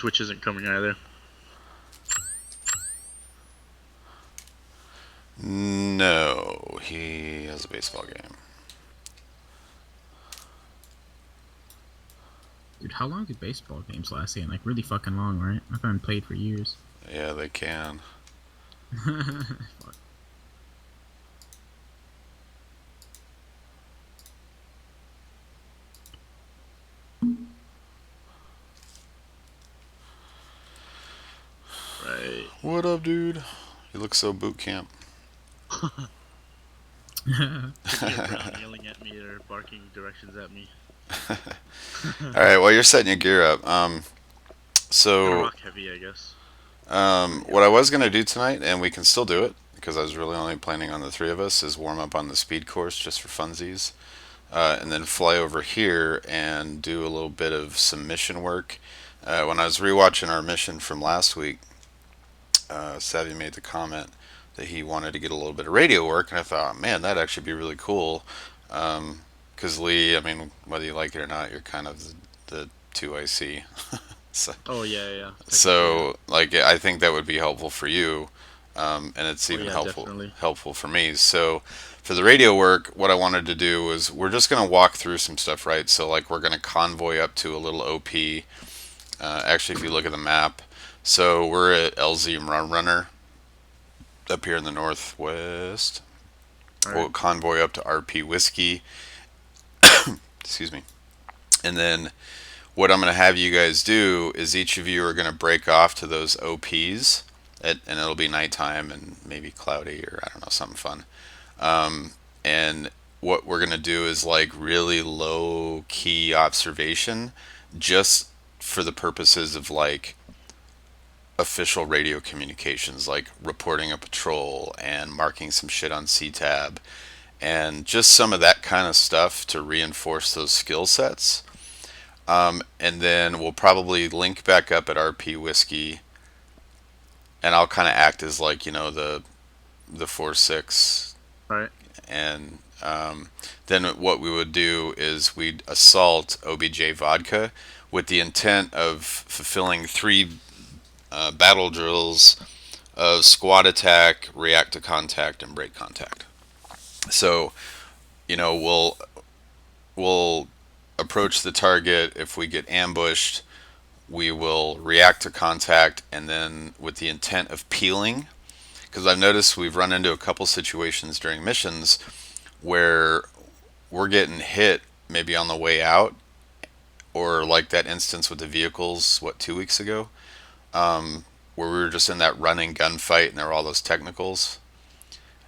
Switch isn't coming either. No, he has a baseball game. Dude, how long do baseball games last again? Like, really fucking long, right? I haven't played for years. Yeah, they can. Fuck. Right. What up, dude? You look so boot camp. Could be a brown yelling at me or barking directions at me. All right, well, you're setting your gear up. Gonna So rock heavy, I guess. what I was gonna do tonight, and we can still do it because I was really only planning on the three of us, is warm up on the speed course just for funsies, and then fly over here and do a little bit of some mission work. When I was rewatching our mission from last week, Savy made the comment that he wanted to get a little bit of radio work, and I thought, man, that'd actually be really cool. Because Lee, I mean, whether you like it or not, you're kind of the 2IC. so, Oh yeah. Technically, yeah. so, like, I think that would be helpful for you, and it's Oh even yeah, definitely. helpful for me. So, for the radio work, what I wanted to do was we're just gonna walk through some stuff, right? So, like, we're gonna convoy up to a little OP. Actually, if you look at the map, so we're at LZ Runner up here in the northwest. All We'll right. convoy up to RP Whiskey. Excuse me. And then what I'm going to have you guys do is each of you are going to break off to those OPs, and it'll be nighttime and maybe cloudy or I don't know, something fun. And what we're going to do is like really low key observation just for the purposes of like official radio communications, like reporting a patrol and marking some shit on CTAB and just some of that kind of stuff to reinforce those skill sets. And then we'll probably link back up at RP Whiskey, and I'll kind of act as like the 4-6, All right. and then what we would do is we'd assault OBJ Vodka with the intent of fulfilling three battle drills of squad attack, react to contact, and break contact. So we'll approach the target. If we get ambushed, we will react to contact, and then with the intent of peeling, because I've noticed we've run into a couple situations during missions where we're getting hit maybe on the way out, or like that instance with the vehicles, what, 2 weeks ago, where we were just in that running gunfight and there were all those technicals,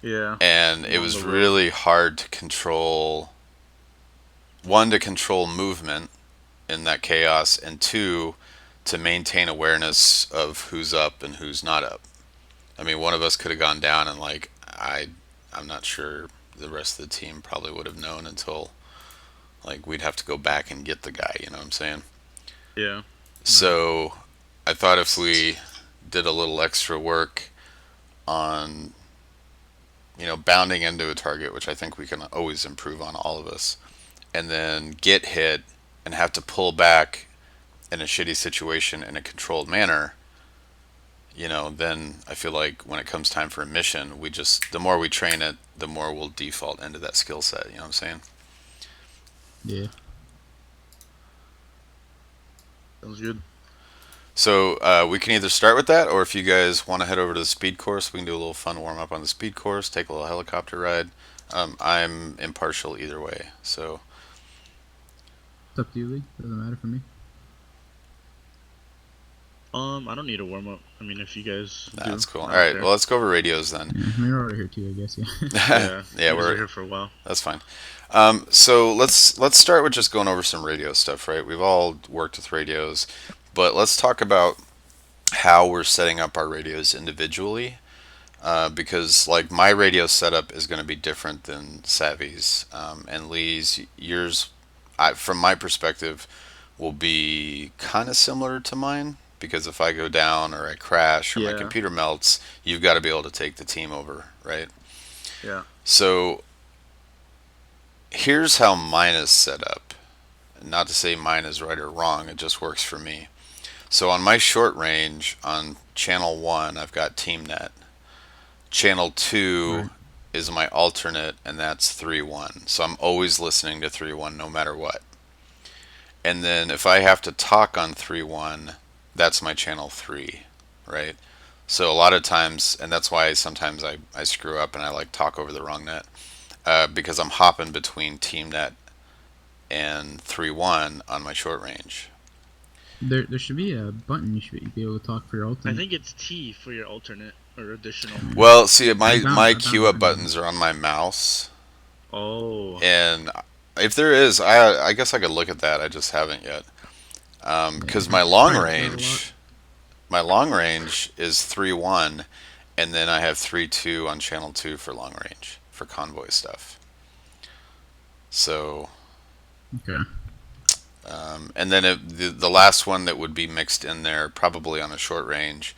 Yeah. and it Along was the road. really hard to control. One, to control movement in that chaos, and two, to maintain awareness of who's up and who's not up. I mean, one of us could have gone down, and like I'm not sure the rest of the team probably would have known until like we'd have to go back and get the guy. You know what I'm saying? Yeah. Right. So I thought if we did a little extra work on bounding into a target, which I think we can always improve on, all of us, and then get hit and have to pull back in a shitty situation in a controlled manner, then I feel like when it comes time for a mission, the more we train it, the more we'll default into that skill set. You know what I'm saying? Yeah. Sounds good. So we can either start with that, or if you guys want to head over to the speed course, we can do a little fun warm up on the speed course, take a little helicopter ride. I'm impartial either way. So It's up to you, Lee. Doesn't matter for me. I don't need a warm up. I mean, if you guys nah, do, that's cool. All I don't right, care. well, let's go over radios then. Yeah, we're already here too, I guess. Yeah. Yeah. Yeah, You guys are here for a while. that's fine. So let's start with just going over some radio stuff, right? We've all worked with radios, but let's talk about how we're setting up our radios individually, because like my radio setup is going to be different than Savy's, and Lee's. Yours, from my perspective, will be kind of similar to mine, because if I go down or I crash or my Yeah. computer melts, you've got to be able to take the team over, right? Yeah. So here's how mine is set up. Not to say mine is right or wrong, it just works for me. So on my short range, on channel 1, I've got TeamNet. Channel 2 Right. is my alternate, and that's 3.1. So I'm always listening to 3.1 no matter what. And then if I have to talk on 3.1, that's my channel 3, right? So a lot of times, and that's why sometimes I screw up and I like talk over the wrong net, because I'm hopping between TeamNet and 3.1 on my short range. There should be a button you should be able to talk for your I alternate. think it's T for your alternate or additional. Well, see, my I found- my I found queue up mine. buttons are on my mouse, Oh, and if there is, I guess I could look at that. I just haven't yet. Because Yeah, my it's long probably not a lot. range, my long range is 3.1, and then I have 3.2 on channel 2 for long range for convoy stuff. So, Okay. and then the last one that would be mixed in there, probably on a short range,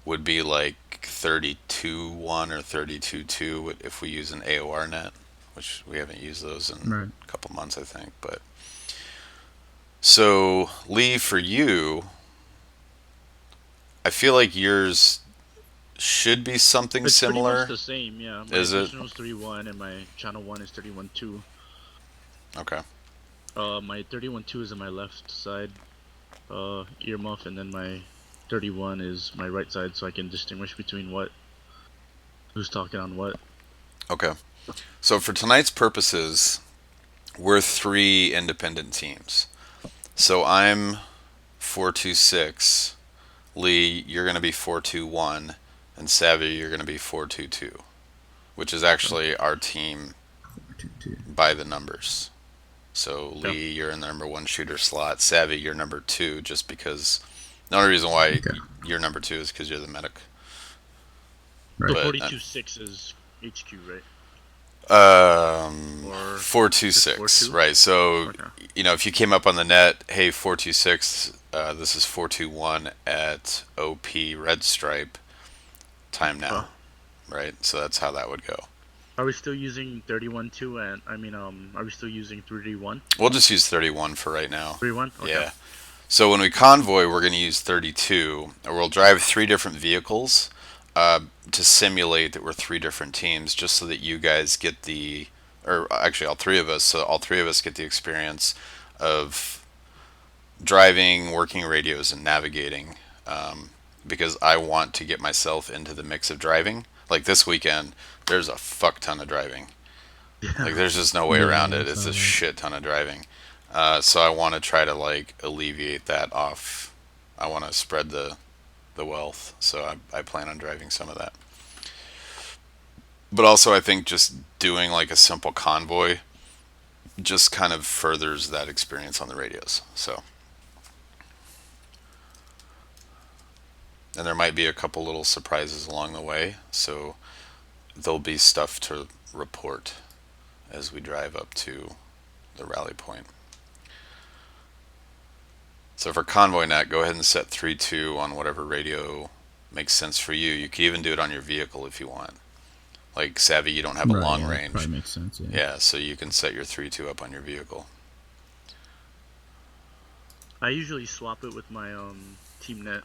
would be like 32.1 or 32.2 if we use an AOR net, which we haven't used those in Right. a couple months, I think. But so Lee, for you, I feel like yours should be something it's pretty much similar. the same. Yeah, my Is it? additional is 31 and my channel 1 is 31.2. Okay. My 31.2 is on my left side earmuff, and then my 31 is my right side, so I can distinguish between who's talking on what. Okay. So for tonight's purposes, we're 3 independent teams. So I'm 426. Lee, you're going to be 421, and Savy, you're going to be 422, which is actually our team 2. by the numbers. So Lee, you're in the number 1 shooter slot. Savy, you're number 2, just because the only reason why Okay. you're number 2 is because you're the medic. Right. So But 42.6 is HQ, right? Or 426, 4.2? right? So Okay. you know, if you came up on the net, hey, 426, this is 421 at OP Red Stripe time now, right? So that's how that would go. Are we still using 31.2 and are we still using 3.1? We'll just use 31 for right now. 3.1? Okay. Yeah. So when we convoy, we're going to use 32, or we'll drive 3 different vehicles to simulate that we're 3 different teams, just so that you guys get the, or actually all 3 of us, so all 3 of us get the experience of driving, working radios, and navigating. Because I want to get myself into the mix of driving. Like this weekend, there's a fuck ton of driving. Like there's just no way Yeah, around I it. It's saw a that. shit ton of driving. So I want to try to like alleviate that off. I want to spread the wealth. So I plan on driving some of that. But also I think just doing like a simple convoy just kind of furthers that experience on the radios. So, and there might be a couple little surprises along the way. So there'll be stuff to report as we drive up to the rally point. So for convoy net, go ahead and set 3.2 on whatever radio makes sense for you. You could even do it on your vehicle if you want. Like Savvy, you don't have a Right, long yeah, that range. probably makes sense. Yeah. Yeah, so you can set your 3.2 up on your vehicle. I usually swap it with my team net.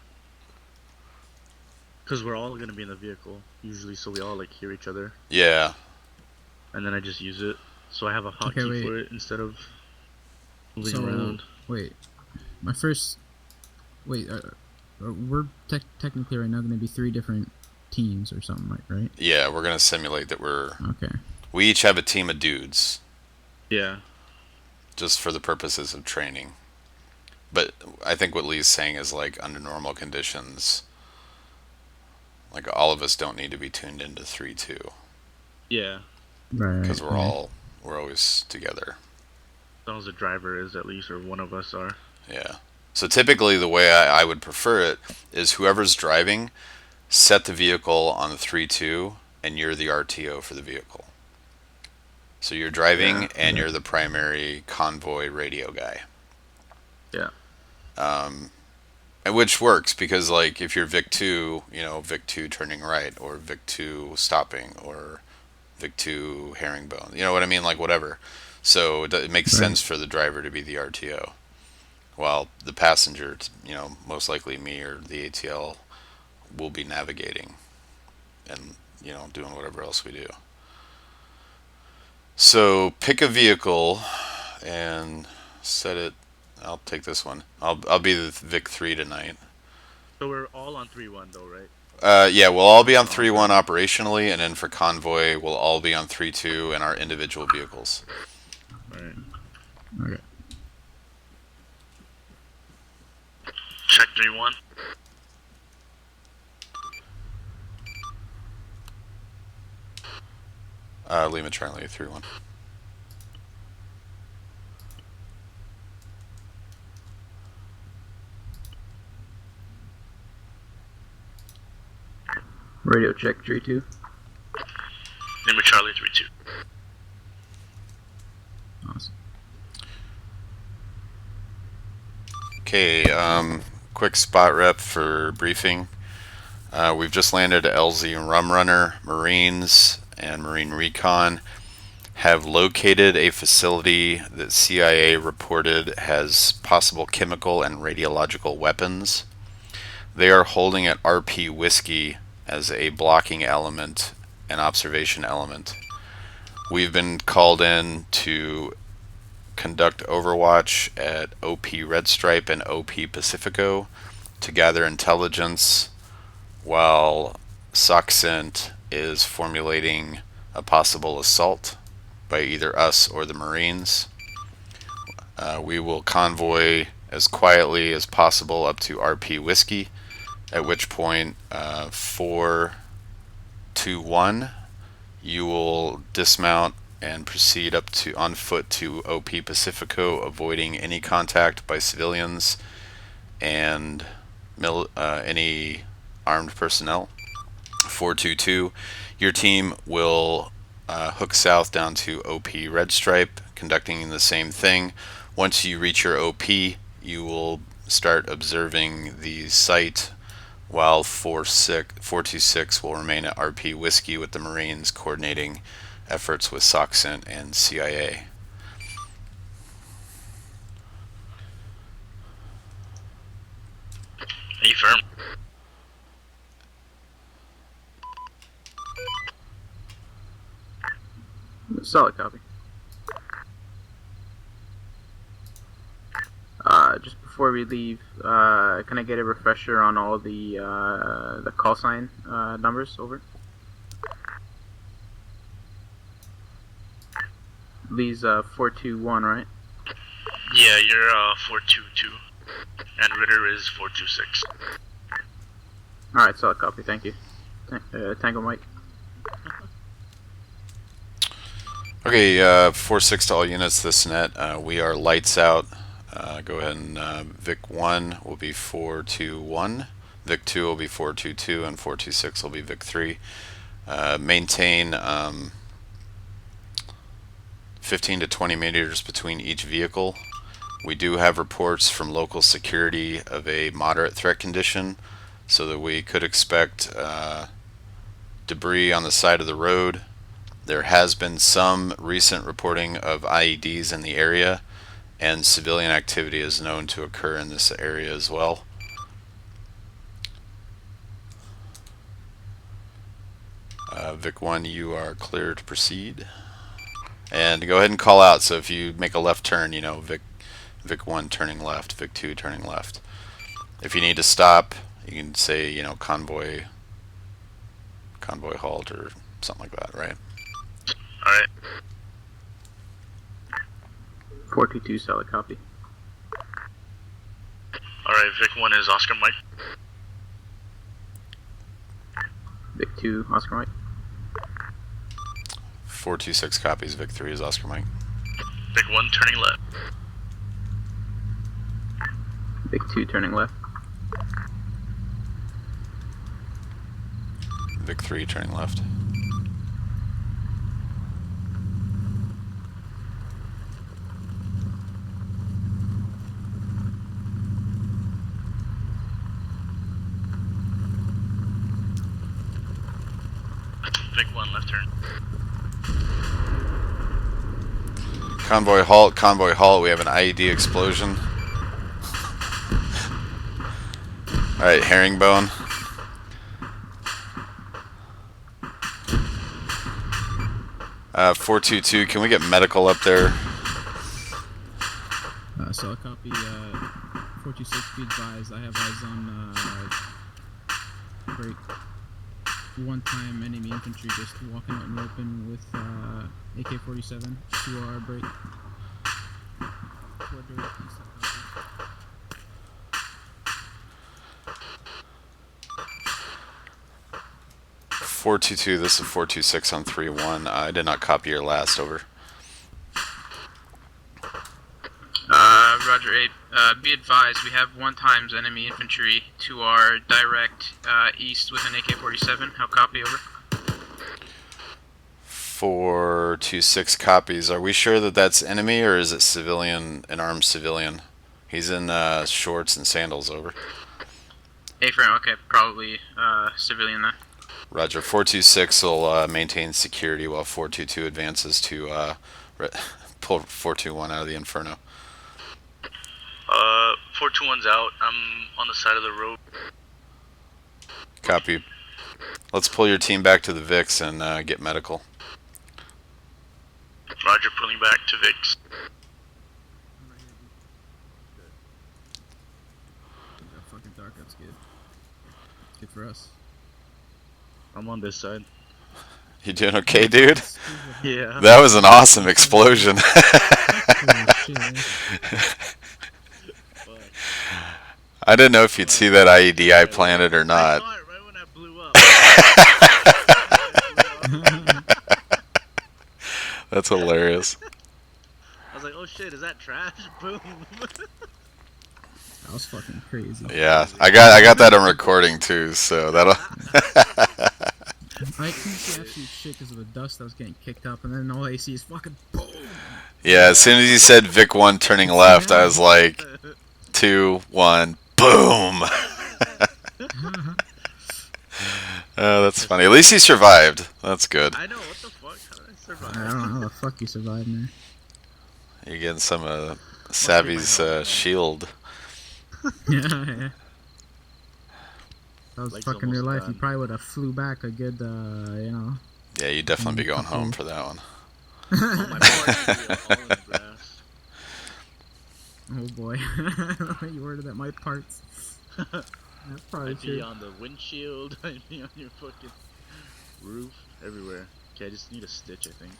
Because we're all going to be in the vehicle, usually, so we all like hear each other. Yeah. And then I just use it. So I have a hotkey Okay, wait. for it instead of moving So around. wait, my first. Wait, we're technically right now going to be 3 different teams or something, like, right? Yeah, we're going to simulate that Okay. we each have a team of dudes Yeah. just for the purposes of training. But I think what Lee's saying is like under normal conditions, like all of us don't need to be tuned into 3.2 Yeah. Right. because right. we're always together. As long as the driver is, at least, or one of us are. Yeah. So typically the way I would prefer it is whoever's driving, set the vehicle on the 3.2 and you're the RTO for the vehicle. So you're driving Yeah. and you're the primary convoy radio guy. Yeah. Which works because like if you're Vic 2, you know, Vic 2 turning right or Vic 2 stopping or Vic 2 herringbone. You know what I mean? Like whatever. So it makes Right. sense for the driver to be the RTO. while the passenger, most likely me or the ATL, will be navigating and, doing whatever else we do. So pick a vehicle and set it. I'll take this one. I'll be the Vic 3 tonight. So we're all on 3-1 though, right? Yeah, we'll all be on 3-1 operationally, and then for convoy, we'll all be on 3-2 in our individual vehicles. Alright. Okay. Check 3-1. Lima Charlie 3-1. Radio check 3-2. Lima Charlie 3-2. Awesome. Okay, quick spot rep for briefing. We've just landed at LZ and Rum Runner. Marines and Marine Recon have located a facility that CIA reported has possible chemical and radiological weapons. They are holding at RP Whiskey as a blocking element, an observation element. We've been called in to conduct overwatch at OP Red Stripe and OP Pacifico to gather intelligence while SOCCENT is formulating a possible assault by either us or the Marines. We will convoy as quietly as possible up to RP Whiskey, at which point 4-2-1 you will dismount and proceed up to on foot to OP Pacifico, avoiding any contact by civilians and any armed personnel. 4-2-2, your team will hook south down to OP Red Stripe, conducting the same thing. Once you reach your OP, you will start observing the site, while 426 will remain at RP Whiskey with the Marines, coordinating efforts with SOCCENT and CIA. Are you firm? Solid copy. Just before we leave, can I get a refresher on all the call sign numbers? Over. Lee's 421, right? Yeah, you're 4-2-2, and Ritter is 4-2-6. All right, solid copy. Thank you. Tango Mike. Okay, 4-6 to all units this net. We are lights out. Go ahead and Vic 1 will be 4-2-1. Vic 2 will be 4-2-2, and 4-2-6 will be Vic 3. Maintain 15 to 20 meters between each vehicle. We do have reports from local security of a moderate threat condition, so that we could expect debris on the side of the road. There has been some recent reporting of IEDs in the area, and civilian activity is known to occur in this area as well. Vic 1, you are clear to proceed. And go ahead and call out, so if you make a left turn, Vic 1 turning left, Vic 2 turning left. If you need to stop, you can say, convoy halt or something like that, right? Alright. 422, solid copy. Alright, Vic 1 is Oscar Mike. Vic 2, Oscar Mike. 426 copies, Vic 3 is Oscar Mike. Vic 1 turning left. Vic 2, turning left. Vic 3 turning left. Vic 1 left turn. Convoy halt, we have an IED explosion. Alright, herringbone. Uh, 422, can we get medical up there? So I'll copy 426, be advised. I have eyes on break. One time enemy infantry just walking out in the open with AK-47 to our break. Toward the east, I'll copy. 422, this is 426 on 3-1. I did not copy your last, over. Roger 8. Be advised, we have 1 times enemy infantry to our direct east with an AK-47. How copy, over? 426 copies. Are we sure that that's enemy, or is it civilian, an armed civilian? He's in shorts and sandals, over. A-frame, okay, probably civilian then. Roger. 426 will maintain security while 422 advances to pull 421 out of the inferno. 421's out. I'm on the side of the road. Copy. Let's pull your team back to the VIX and get medical. Roger, pulling back to VIX. That fucking dark, that's good. Good for us. I'm on this side. You doing okay, dude? Yeah. That was an awesome explosion. Holy shit, eh? I didn't know if you'd see that IED I planted or I not. saw it right when I blew up. That's hilarious. I was like, oh shit, is that trash? Boom. That was fucking crazy. Yeah, I got that on recording too, so that'll. I couldn't see absolute shit because of the dust that was getting kicked up, and then all I see is fucking boom. Yeah, as soon as you said Vic 1 turning left, I was like, 2, 1, boom. Oh, that's funny. At least he survived. That's good. I know, what the fuck? How did I survive? I don't know how the fuck you survived, man. You're getting some of Savy's shield. Yeah. That was Leg's fucking real almost life. You done. probably would have flew back a good, you know. Yeah, you'd definitely be going home for that one. Oh, my parts would be all in the grass. Oh boy. You ordered at my parts. That's probably I'd be true. on the windshield, I'd be on your fucking roof, everywhere. Okay, I just need a stitch, I think.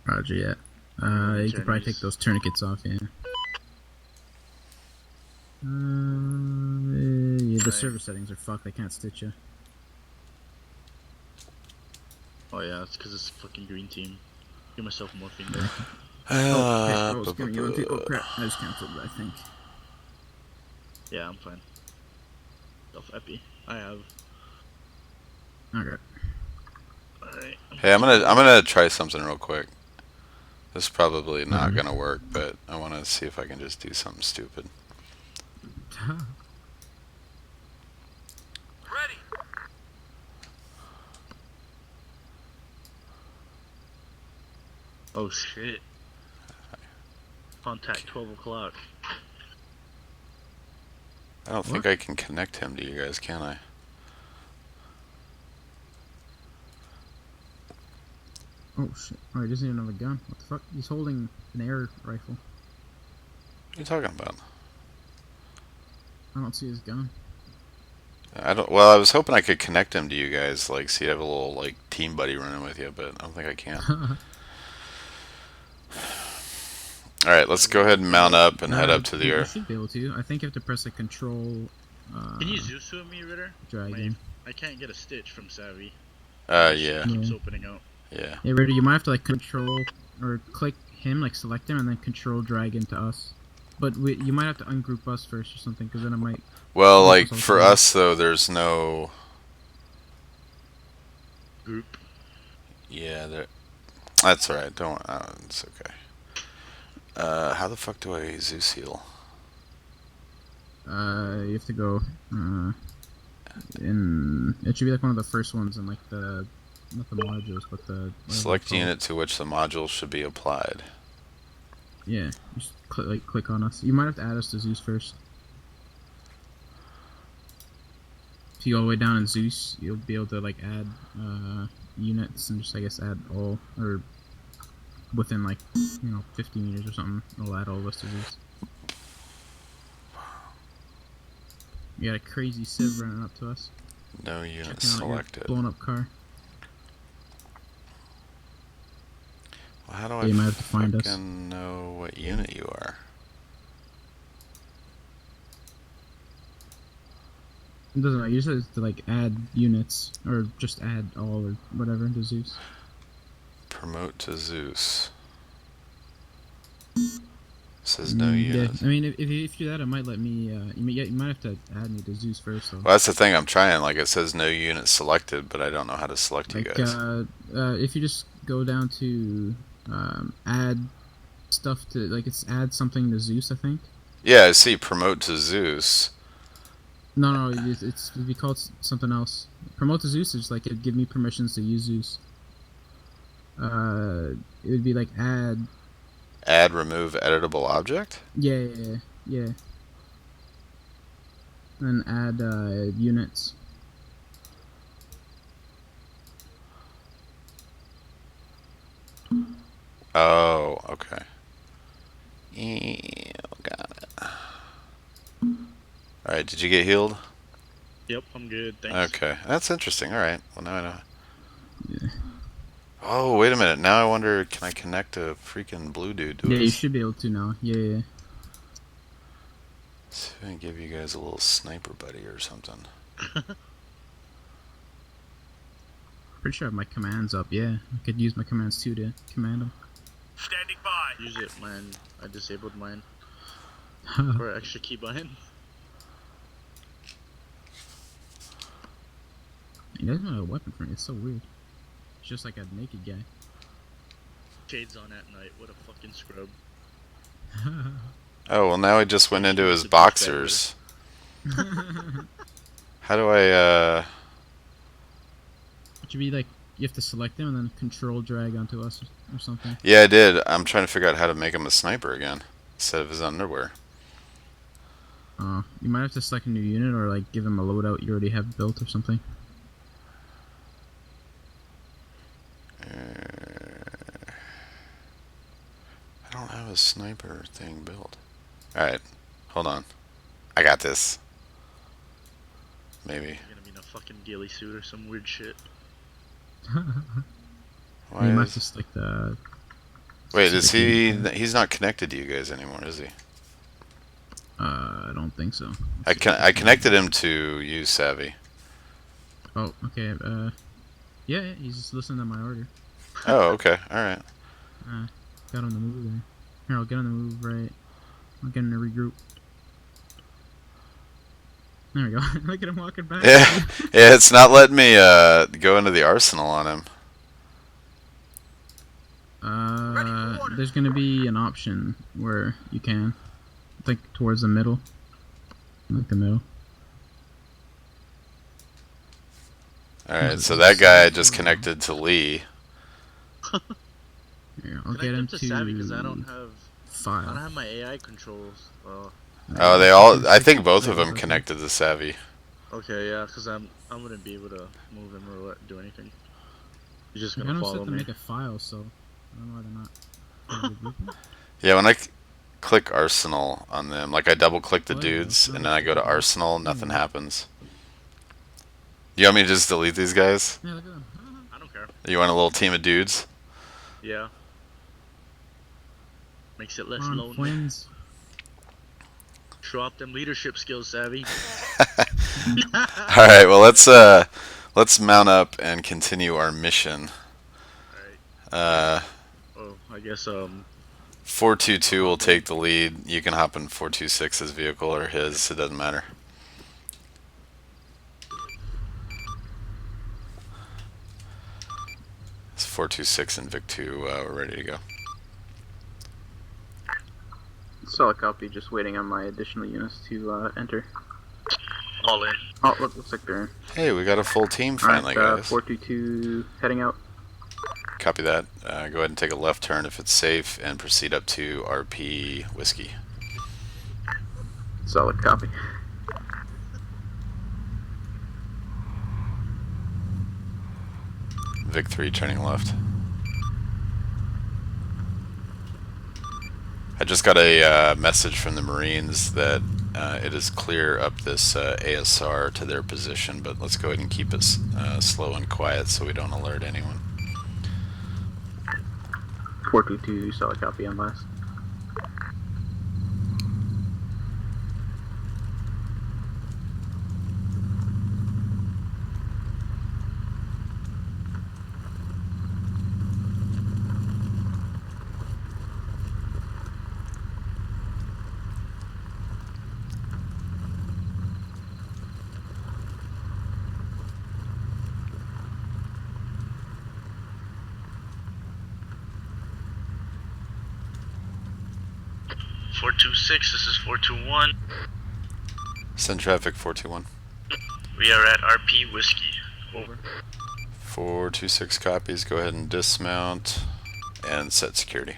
Roger, yeah. You could probably take those tourniquets off, yeah. Yeah, the Right. server settings are fucked. They can't stitch you. Oh yeah, it's because it's a fucking green team. Give myself morphine there. I was giving you one too. Oh crap! I just canceled it, I think. Yeah, I'm fine. Self-epi. I have. Okay. Alright. Hey, I'm gonna try something real quick. This is probably not gonna work, but I want to see if I can just do something stupid. Ready. Oh shit. Contact 12 o'clock. I don't think I can connect him to you guys, can I? Oh shit! Oh, he doesn't even have a gun. What the fuck? He's holding an air rifle. What are you talking about? I don't see his gun. I don't. Well, I was hoping I could connect him to you guys, like, so you have a little like team buddy running with you, but I don't think I can. All right, let's go ahead and mount up and head up to the You earth. should be able to. I think you have to press a control. Can you Zusu me, Ritter? Dragon. I can't get a stitch from Savy. Yeah, Yeah. Keeps opening out. yeah. Hey, Ritter, you might have to like control or click him, like select him, and then control drag into us. But you might have to ungroup us first or something, because then it might. Well, Yeah, like that's for okay. us though, there's no. Group. Yeah, there. That's all right. Don't. It's okay. How the fuck do I Zeus heal? You have to go. In it should be like one of the first ones in like the not the modules, but the Select whatever unit to which the module should be applied. it's called. Yeah, just click, like, click on us. You might have to add us to Zeus first. 'Cause I don't know if it's okay. All right, let's go ahead and mount up and head up to the earth. Yeah, just click on us. You might have to add us to Zeus first. 'Cause I don't know if it's okay. Yeah, just click on us. You might have to add us to Zeus first. if you go all the way down in Zeus, you'll be able to like add units and just I guess add all or within like 50 meters or something. It'll add all of us to Zeus. We got a crazy Civ running up to us. No unit Checking out selected. your blown up car. Well, how do Yeah, I you might have to find us. fucking know what unit you are? It doesn't matter. You just have to like add units or just add all or whatever into Zeus. Promote to Zeus. Says no Yeah, units. I mean, if you do that, it might let me. You might have to add me to Zeus first, though. Well, that's the thing I'm trying. Like, it says no unit selected, but I don't know how to select you Like, guys. if you just go down to add stuff to like it's add something to Zeus, I think. Yeah, I see promote to Zeus. No, it'd be called something else. Promote to Zeus is like it'd give me permissions to use Zeus. It would be like add. Add, remove, editable object? Yeah. And add units. Oh, okay. Yeah, got it. Alright, did you get healed? Yep, I'm good. Thanks. Okay, that's interesting. Alright, well now I know. Yeah. Oh, wait a minute. Now I wonder, can I connect a freaking blue dude to Yeah, us? you should be able to now. Yeah. See if I can give you guys a little sniper buddy or something. Pretty sure I have my commands up. Yeah, I could use my commands too to command them. Standing by. Use it, man. I disabled mine for extra keybind. He doesn't have a weapon for me. It's so weird. It's just like a naked guy. Shades on at night. What a fucking scrub. Oh, well now he just went into his boxers. How do I, It should be like you have to select him and then control drag onto us or something. Yeah, I did. I'm trying to figure out how to make him a sniper again instead of his underwear. You might have to select a new unit or like give him a loadout you already have built or something. I don't have a sniper thing built. Alright, hold on. I got this. Maybe. You're gonna be in a fucking ghillie suit or some weird shit. Why You might have is... to select the. Wait, is he... He's not connected to you guys anymore, is he? I don't think so. I connected him to you, Savy. Oh, okay. Yeah, he's just listening to my order. Oh, okay. Alright. Got on the move there. Here, I'll get on the move right. I'll get him to regroup. There we go. Look at him walking back. Yeah, yeah, it's not letting me go into the arsenal on him. There's gonna be an option where you can. I think towards the middle. Like the middle. Alright, so that guy just connected to Lee. Here, I'll Connect get him to to Savvy because I don't have file. my AI controls. Oh, they all... I think both of them connected to Savvy. Okay, yeah, because I wouldn't be able to move him or do anything. He's just I gonna don't follow set to me. make a file, so I don't know why they're not. Yeah, when I click Arsenal on them, like I double click the dudes and then I go to Arsenal, nothing happens. You want me to just delete these guys? Yeah, look at them. I don't care. You want a little team of dudes? Yeah. Makes it less Come on, lonely. twins. Show off them leadership skills, Savvy. Alright, well let's mount up and continue our mission. Alright. I guess 422 will take the lead. You can hop in 426's vehicle or his, it doesn't matter. It's 426 and Vic 2, we're ready to go. Solid copy, just waiting on my additional units to enter. all in. Oh, looks like they're in. Hey, we got a full team finally, Alright, guys. 422 heading out. Copy that. Go ahead and take a left turn if it's safe and proceed up to RP Whiskey. Solid copy. Vic 3 turning left. I just got a message from the Marines that it is clear up this ASR to their position, but let's go ahead and keep it slow and quiet so we don't alert anyone. 422, solid copy on last. Four two six. This is 421. Send traffic 421. We are at RP Whiskey. Over. 426 copies. Go ahead and dismount and set security.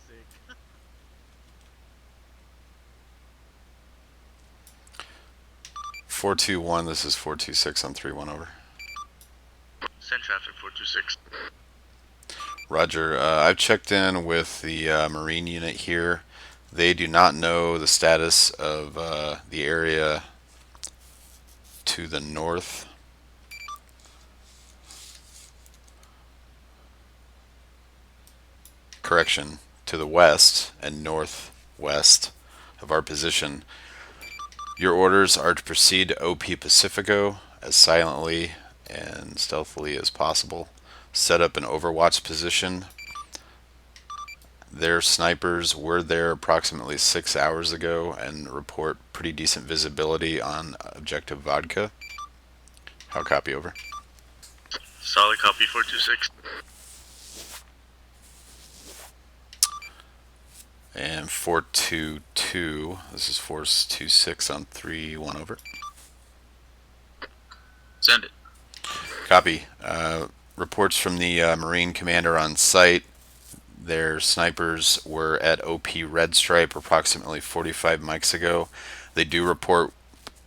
Sick. 421. This is 426 on 31 over. Send traffic 426. Roger. I've checked in with the Marine unit here. They do not know the status of the area to the north. Correction, to the west and northwest of our position. Your orders are to proceed to OP Pacifico as silently and stealthily as possible. Set up an overwatch position. Their snipers were there approximately 6 hours ago and report pretty decent visibility on objective vodka. How copy, over? Solid copy 426. And 422, this is 426 on 31 over. Send it. Copy. Reports from the Marine commander on site. Their snipers were at OP Red Stripe approximately 45 mics ago. They do report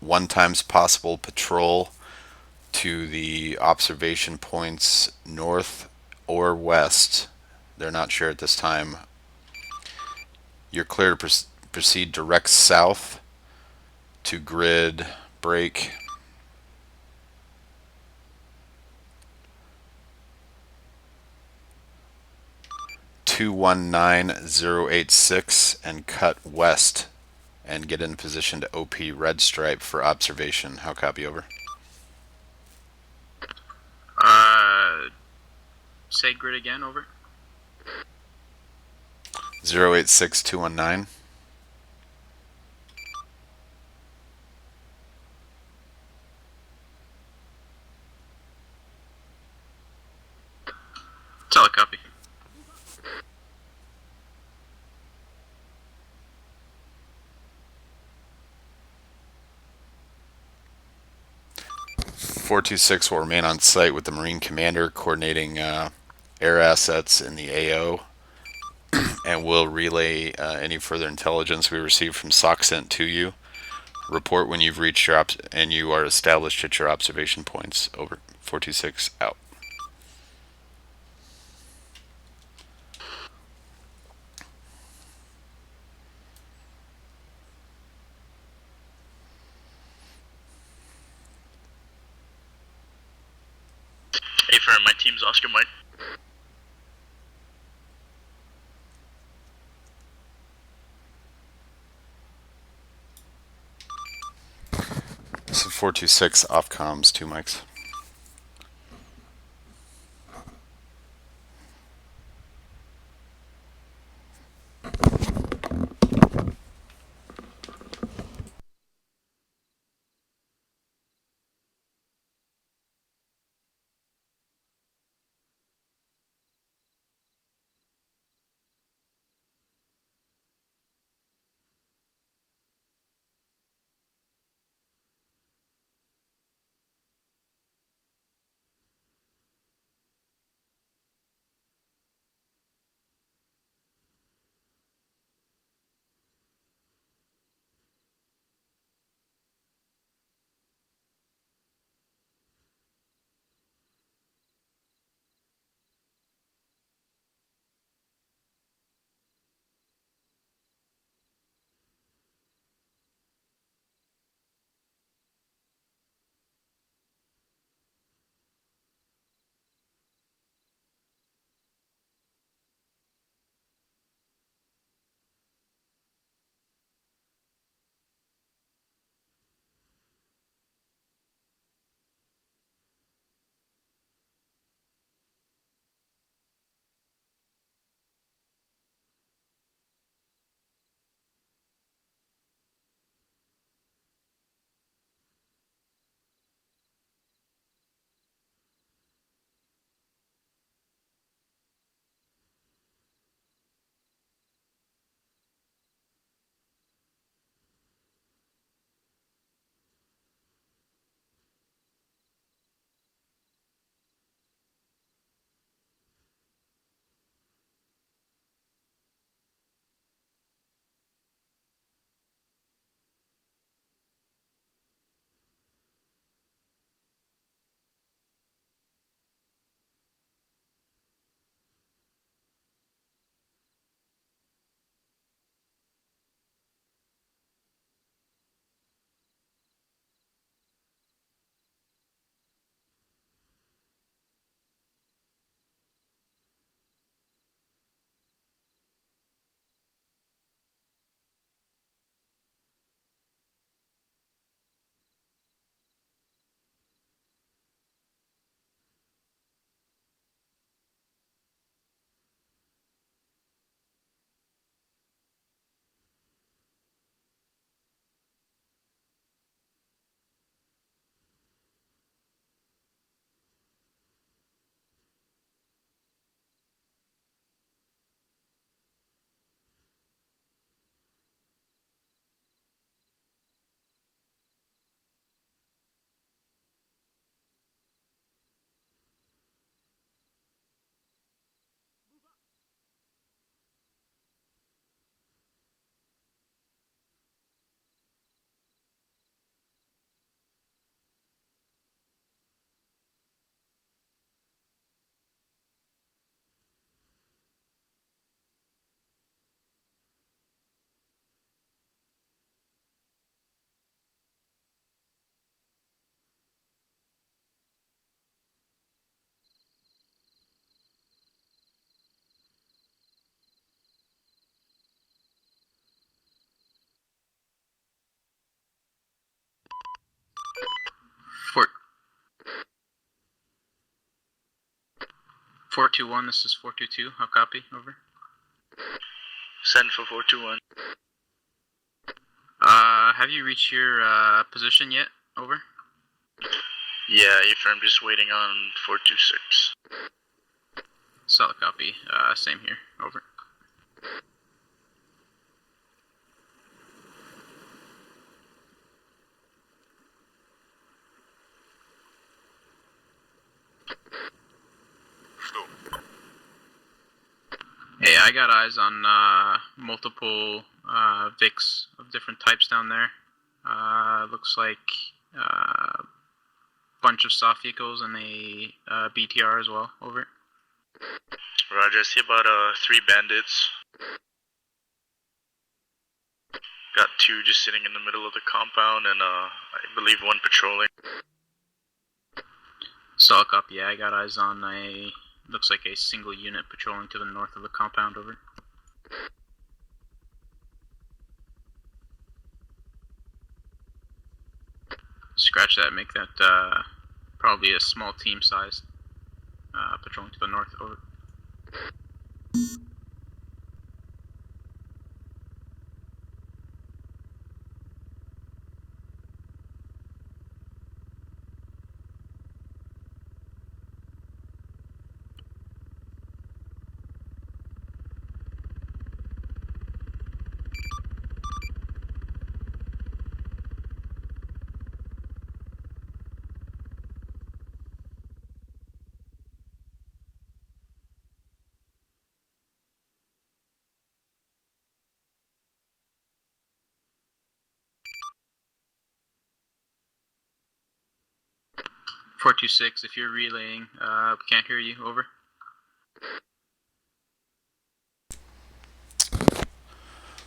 1 times possible patrol to the observation points north or west. They're not sure at this time. You're clear to proceed direct south to grid break. (219,086) and cut west and get in position to OP Red Stripe for observation. How copy, over? Say grid again, over. 086219. Solid copy. (426) will remain on site with the Marine commander coordinating air assets in the AO, and will relay any further intelligence we receive from SOCCENT to you. Report when you've reached your and you are established at your observation points. Over. 426 out. Hey, firm, my team's Oscar Mike. So 426 off comms, 2 mics. 421, this is 422. How copy? Over. Send for 421. Have you reached your position yet? Over. Yeah, affirm, just waiting on 426. Solid copy. Same here. Over. Hey, I got eyes on multiple VICs of different types down there. Looks like a bunch of soft vehicles and a BTR as well. Over. Roger, I see about 3 bandits. Got 2 just sitting in the middle of the compound, and I believe 1 patrolling. Solid copy. Yeah, I got eyes on a looks like a single unit patrolling to the north of the compound. Over. Scratch that. Make that probably a small team size patrolling to the north. Over. .426, if you're relaying, can't hear you. Over.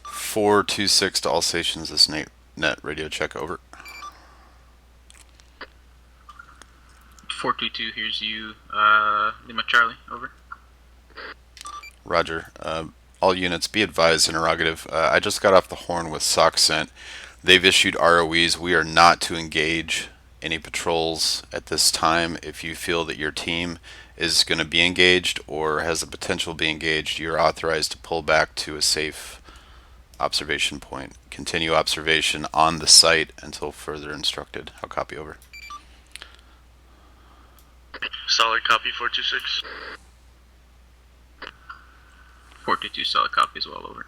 .426 to all stations. This net radio check. Over. 422 hears you. Lima Charlie. Over. Roger. All units, be advised. Interrogative. I just got off the horn with SOCCENT. They've issued ROEs. We are not to engage any patrols at this time. If you feel that your team is going to be engaged or has the potential to be engaged, you're authorized to pull back to a safe observation point. Continue observation on the site until further instructed. How copy? Over. Solid copy, 426. 422 solid copy as well. Over.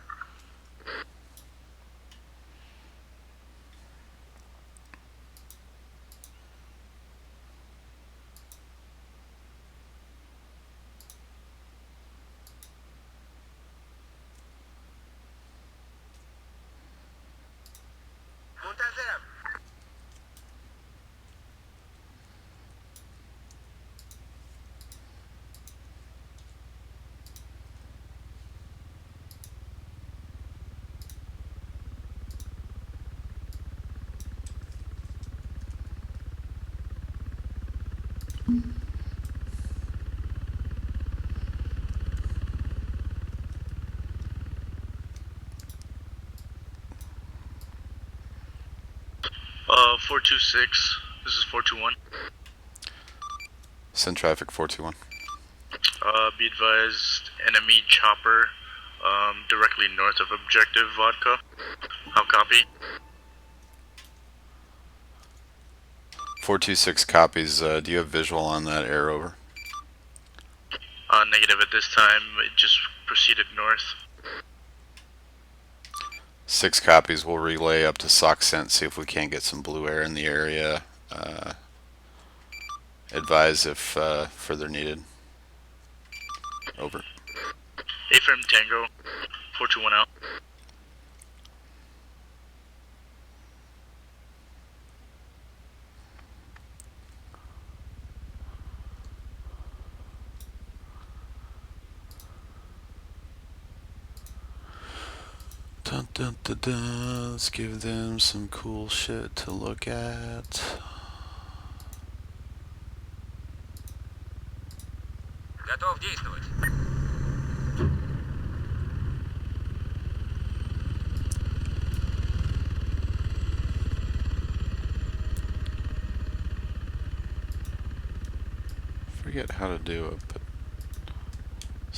Uh, 426. This is 421. Send traffic 421. Be advised, enemy chopper, directly north of objective vodka. How copy? 426 copies. Do you have visual on that air? Over. Negative at this time. It just proceeded north. 6 copies. We'll relay up to SOCCENT, see if we can't get some blue air in the area. Advise if further needed. Over. Affirm Tango, 421 out. Dun, dun, dun, dun. Let's give them some cool shit to look at. Готов действовать. Forget how to do it, but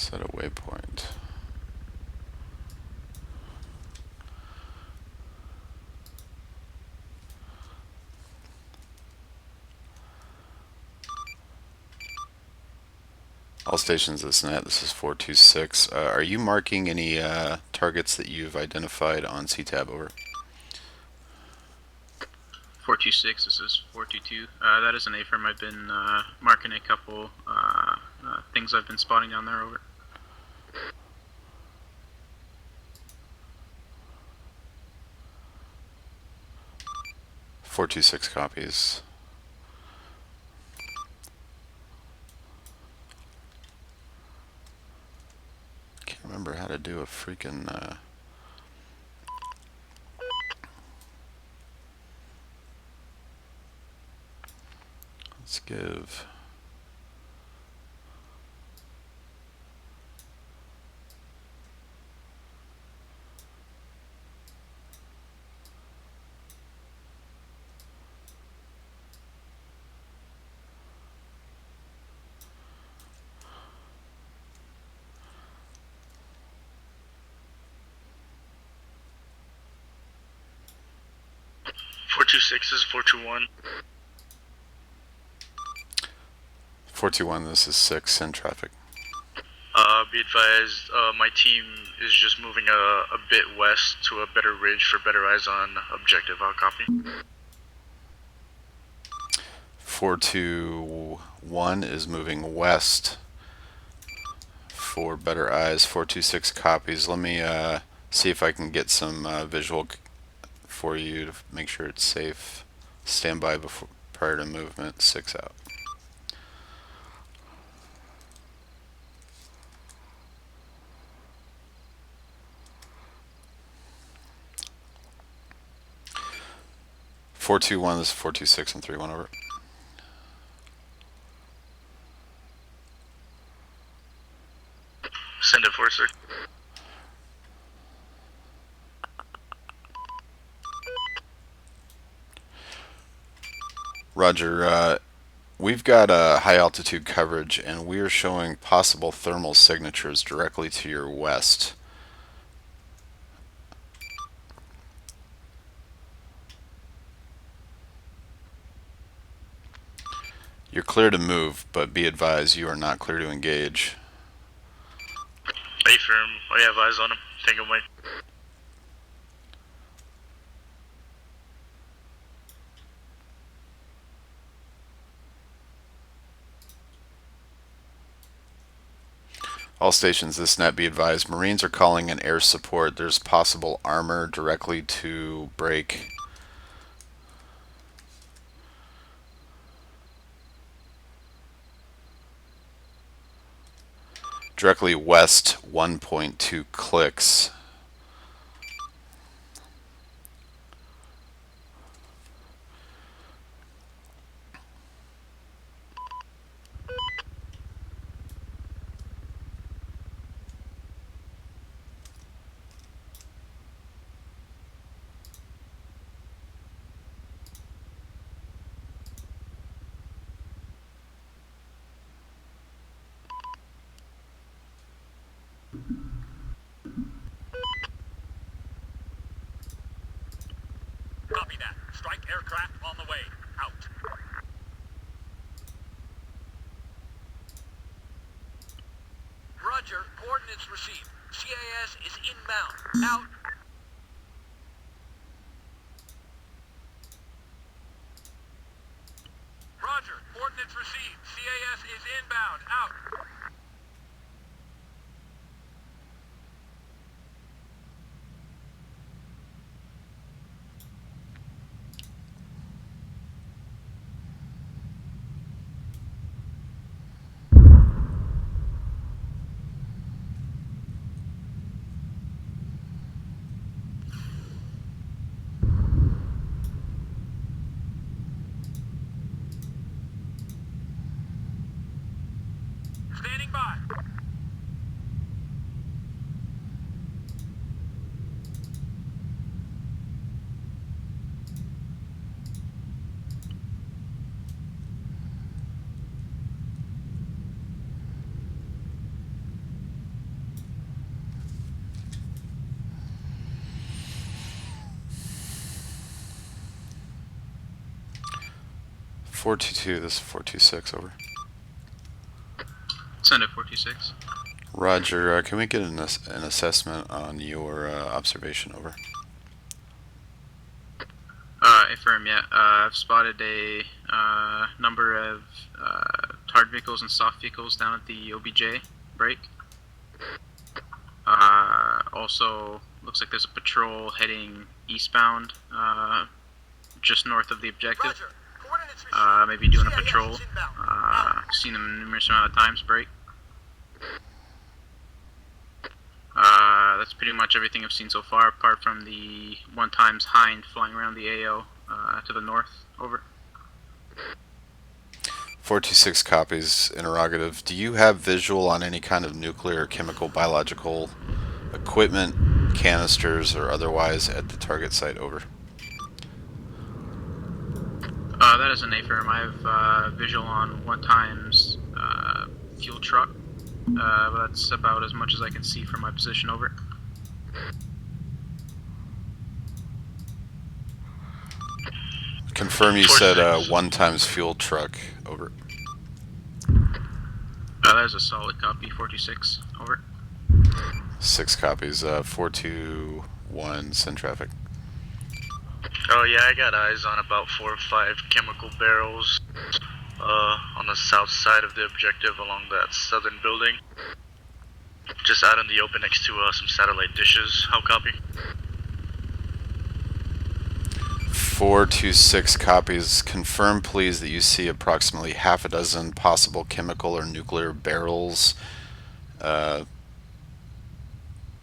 Set a waypoint. All stations, this net. This is 426. Are you marking any targets that you've identified on CTAB? Over. 426. This is 422. That is an A-firm. I've been marking a couple things I've been spotting down there. Over. Four two six copies. Can't remember how to do a freaking. Let's give. Four two six is 421. 421. This is 6 in traffic. Be advised, my team is just moving a bit west to a better ridge for better eyes on objective. I'll copy. 421 is moving west for better eyes. 426 copies. Let me see if I can get some visual for you to make sure it's safe. Stand by before prior to movement. 6 out. Four two one. This is 426 and 3-1 over. Send it for, sir. Roger. We've got high altitude coverage, and we are showing possible thermal signatures directly to your west. You're clear to move, but be advised you are not clear to engage. A-firm, I have eyes on him. Tango Mike. All stations, this net, be advised. Marines are calling in air support. There's possible armor directly to break. Directly west 1.2 clicks. Copy that. Strike aircraft on the way. Out. Roger. Coordinates received. CAS is inbound. Out. Roger. Coordinates received. CAS is inbound. Out. 422, this is 426, over. Send it 426. Roger, can we get an assessment on your observation, over? Affirm, yeah. I've spotted a number of hard vehicles and soft vehicles down at the OBJ break. Also, looks like there's a patrol heading eastbound, just north of the objective. Maybe doing a patrol. Seen them numerous amount of times break. That's pretty much everything I've seen so far, apart from the one times Hind flying around the AO to the north. Over. 426 copies, interrogative. Do you have visual on any kind of nuclear, chemical, biological equipment, canisters, or otherwise at the target site, over? That is an affirm. I have visual on one times fuel truck. But that's about as much as I can see from my position, over. Confirm you said one times fuel truck, over. That is a solid copy, 426, over. 6 copies, 421, send traffic. Oh yeah, I got eyes on about 4 or 5 chemical barrels on the south side of the objective along that southern building. Just out in the open next to some satellite dishes. How copy? 426 copies. Confirm please that you see approximately half a dozen possible chemical or nuclear barrels.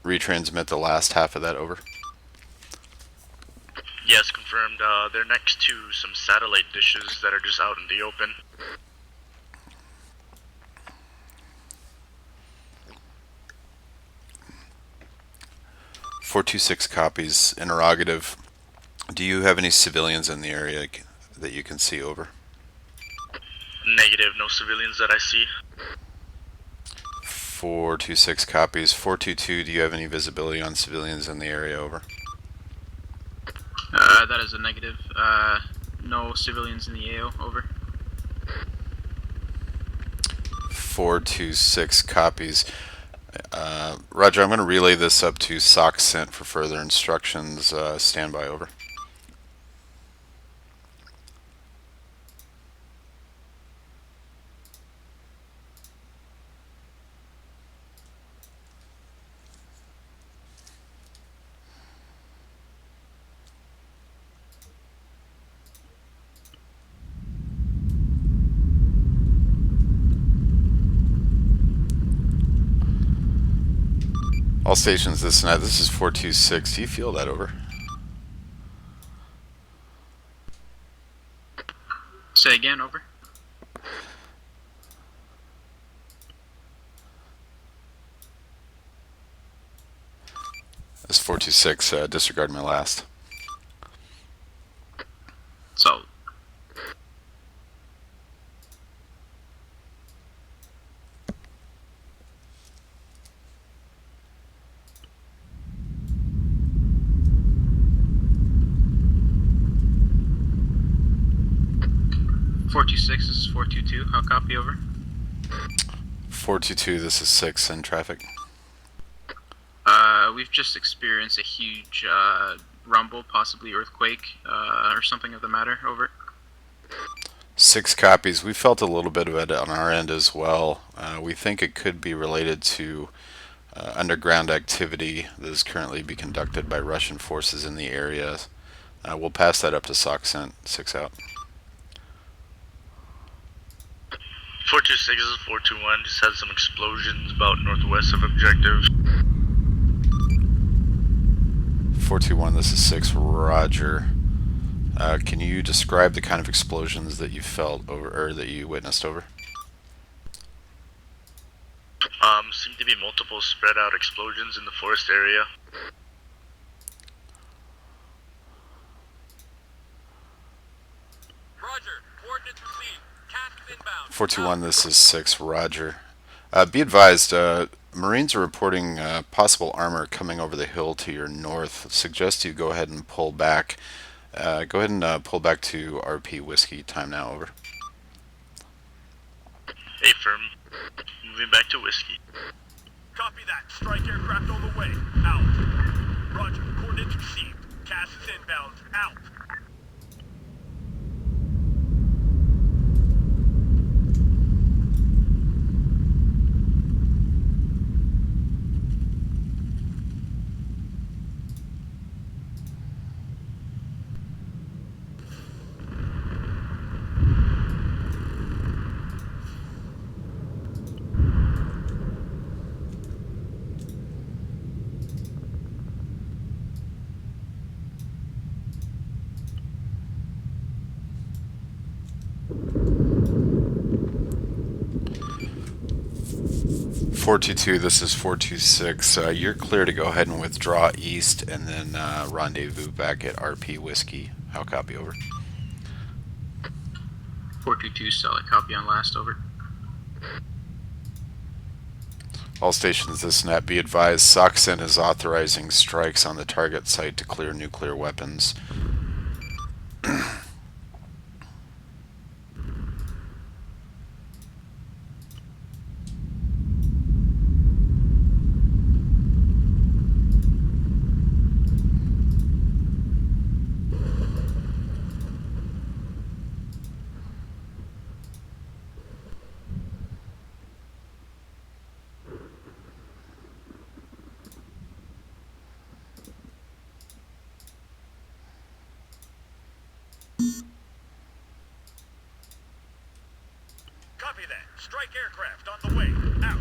Retransmit the last half of that, over. Yes, confirmed. They're next to some satellite dishes that are just out in the open. .426 copies, interrogative. Do you have any civilians in the area that you can see, over? Negative, no civilians that I see. 426 copies. 422, do you have any visibility on civilians in the area, over? That is a negative. No civilians in the AO, over. 426 copies. Roger, I'm going to relay this up to SOC sent for further instructions. Stand by, over. All stations this night, this is 426. Do you feel that, over? Say again, over. This is 426. Disregard my last. So. This is 422. How copy, over? 422, this is 6 in traffic. We've just experienced a huge rumble, possibly earthquake, or something of the matter, over. 6 copies. We felt a little bit of it on our end as well. We think it could be related to underground activity that is currently being conducted by Russian forces in the area. We'll pass that up to SOC sent. 6 out. 426 is 421. Just had some explosions about northwest of objective. 421, this is 6. Roger. Can you describe the kind of explosions that you felt over, or that you witnessed, over? Seem to be multiple spread out explosions in the forest area. Roger. Coordinates received. Tasks inbound. 421, this is 6. Roger. Be advised, Marines are reporting possible armor coming over the hill to your north. Suggest you go ahead and pull back. Go ahead and pull back to RP Whiskey. Time now, over. Affirm. Moving back to Whiskey. Copy that. Strike aircraft on the way. Out. Roger. Coordinates received. CAS is inbound. Out. .422, this is 426. You're clear to go ahead and withdraw east and then rendezvous back at RP Whiskey. How copy, over? 422 solid copy on last, over. All stations, this net, be advised, SOCCENT is authorizing strikes on the target site to clear nuclear weapons. Copy that. Strike aircraft on the way. Out.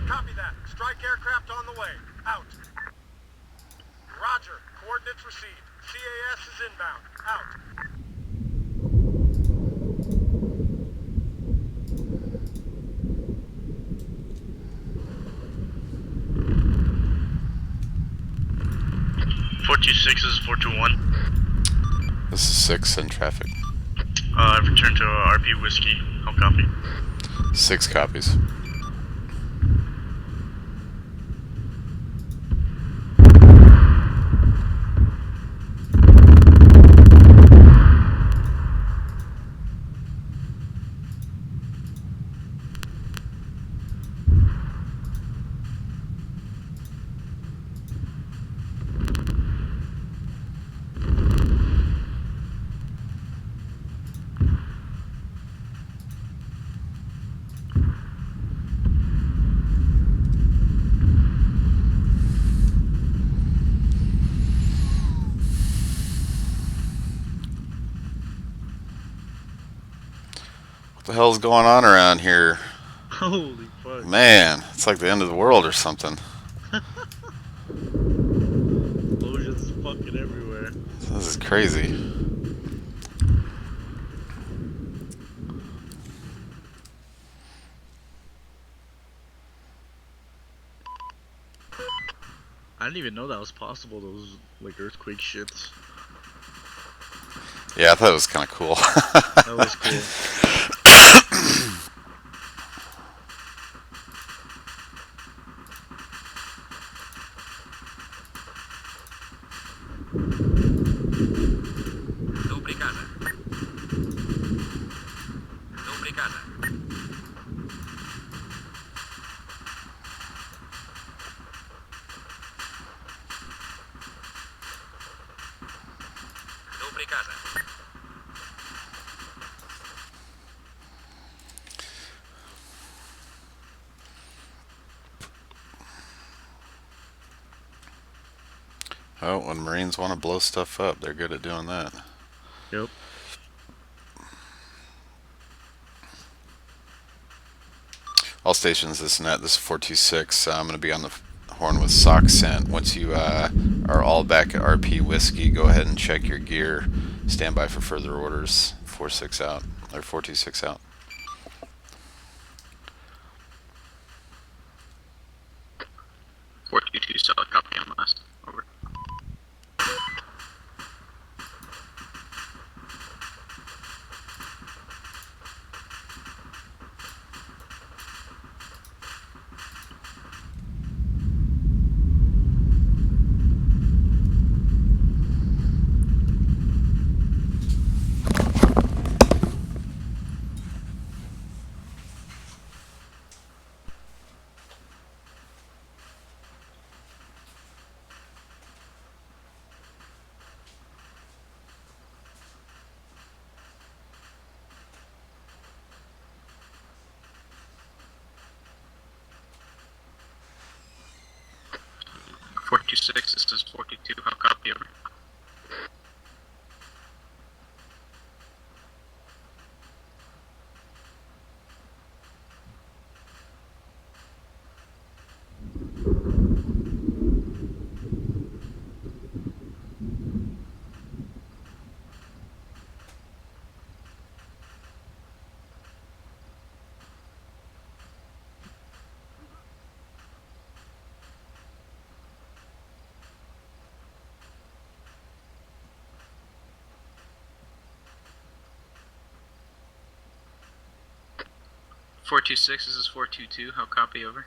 Copy that. Strike aircraft on the way. Out. Roger. Coordinates received. CAS is inbound. Out. .426 is 421. This is 6 in traffic. I've returned to RP Whiskey. How copy? 6 copies. What the hell's going on around here? Holy fuck. Man, it's like the end of the world or something. Explosions fucking everywhere. This is crazy. I didn't even know that was possible, those like earthquake shits. Yeah, I thought it was kind of cool. That was cool. Dobre casa. Dobre casa. Dobre casa. Oh, when Marines want to blow stuff up, they're good at doing that. Yep. All stations, this net, this is 426. I'm going to be on the horn with SOCCENT. Once you are all back at RP Whiskey, go ahead and check your gear. Stand by for further orders. 4-6 out, or 426 out. .422 solid copy on last, over. 426, this is 422, how copy, over? .426, this is 422, how copy, over?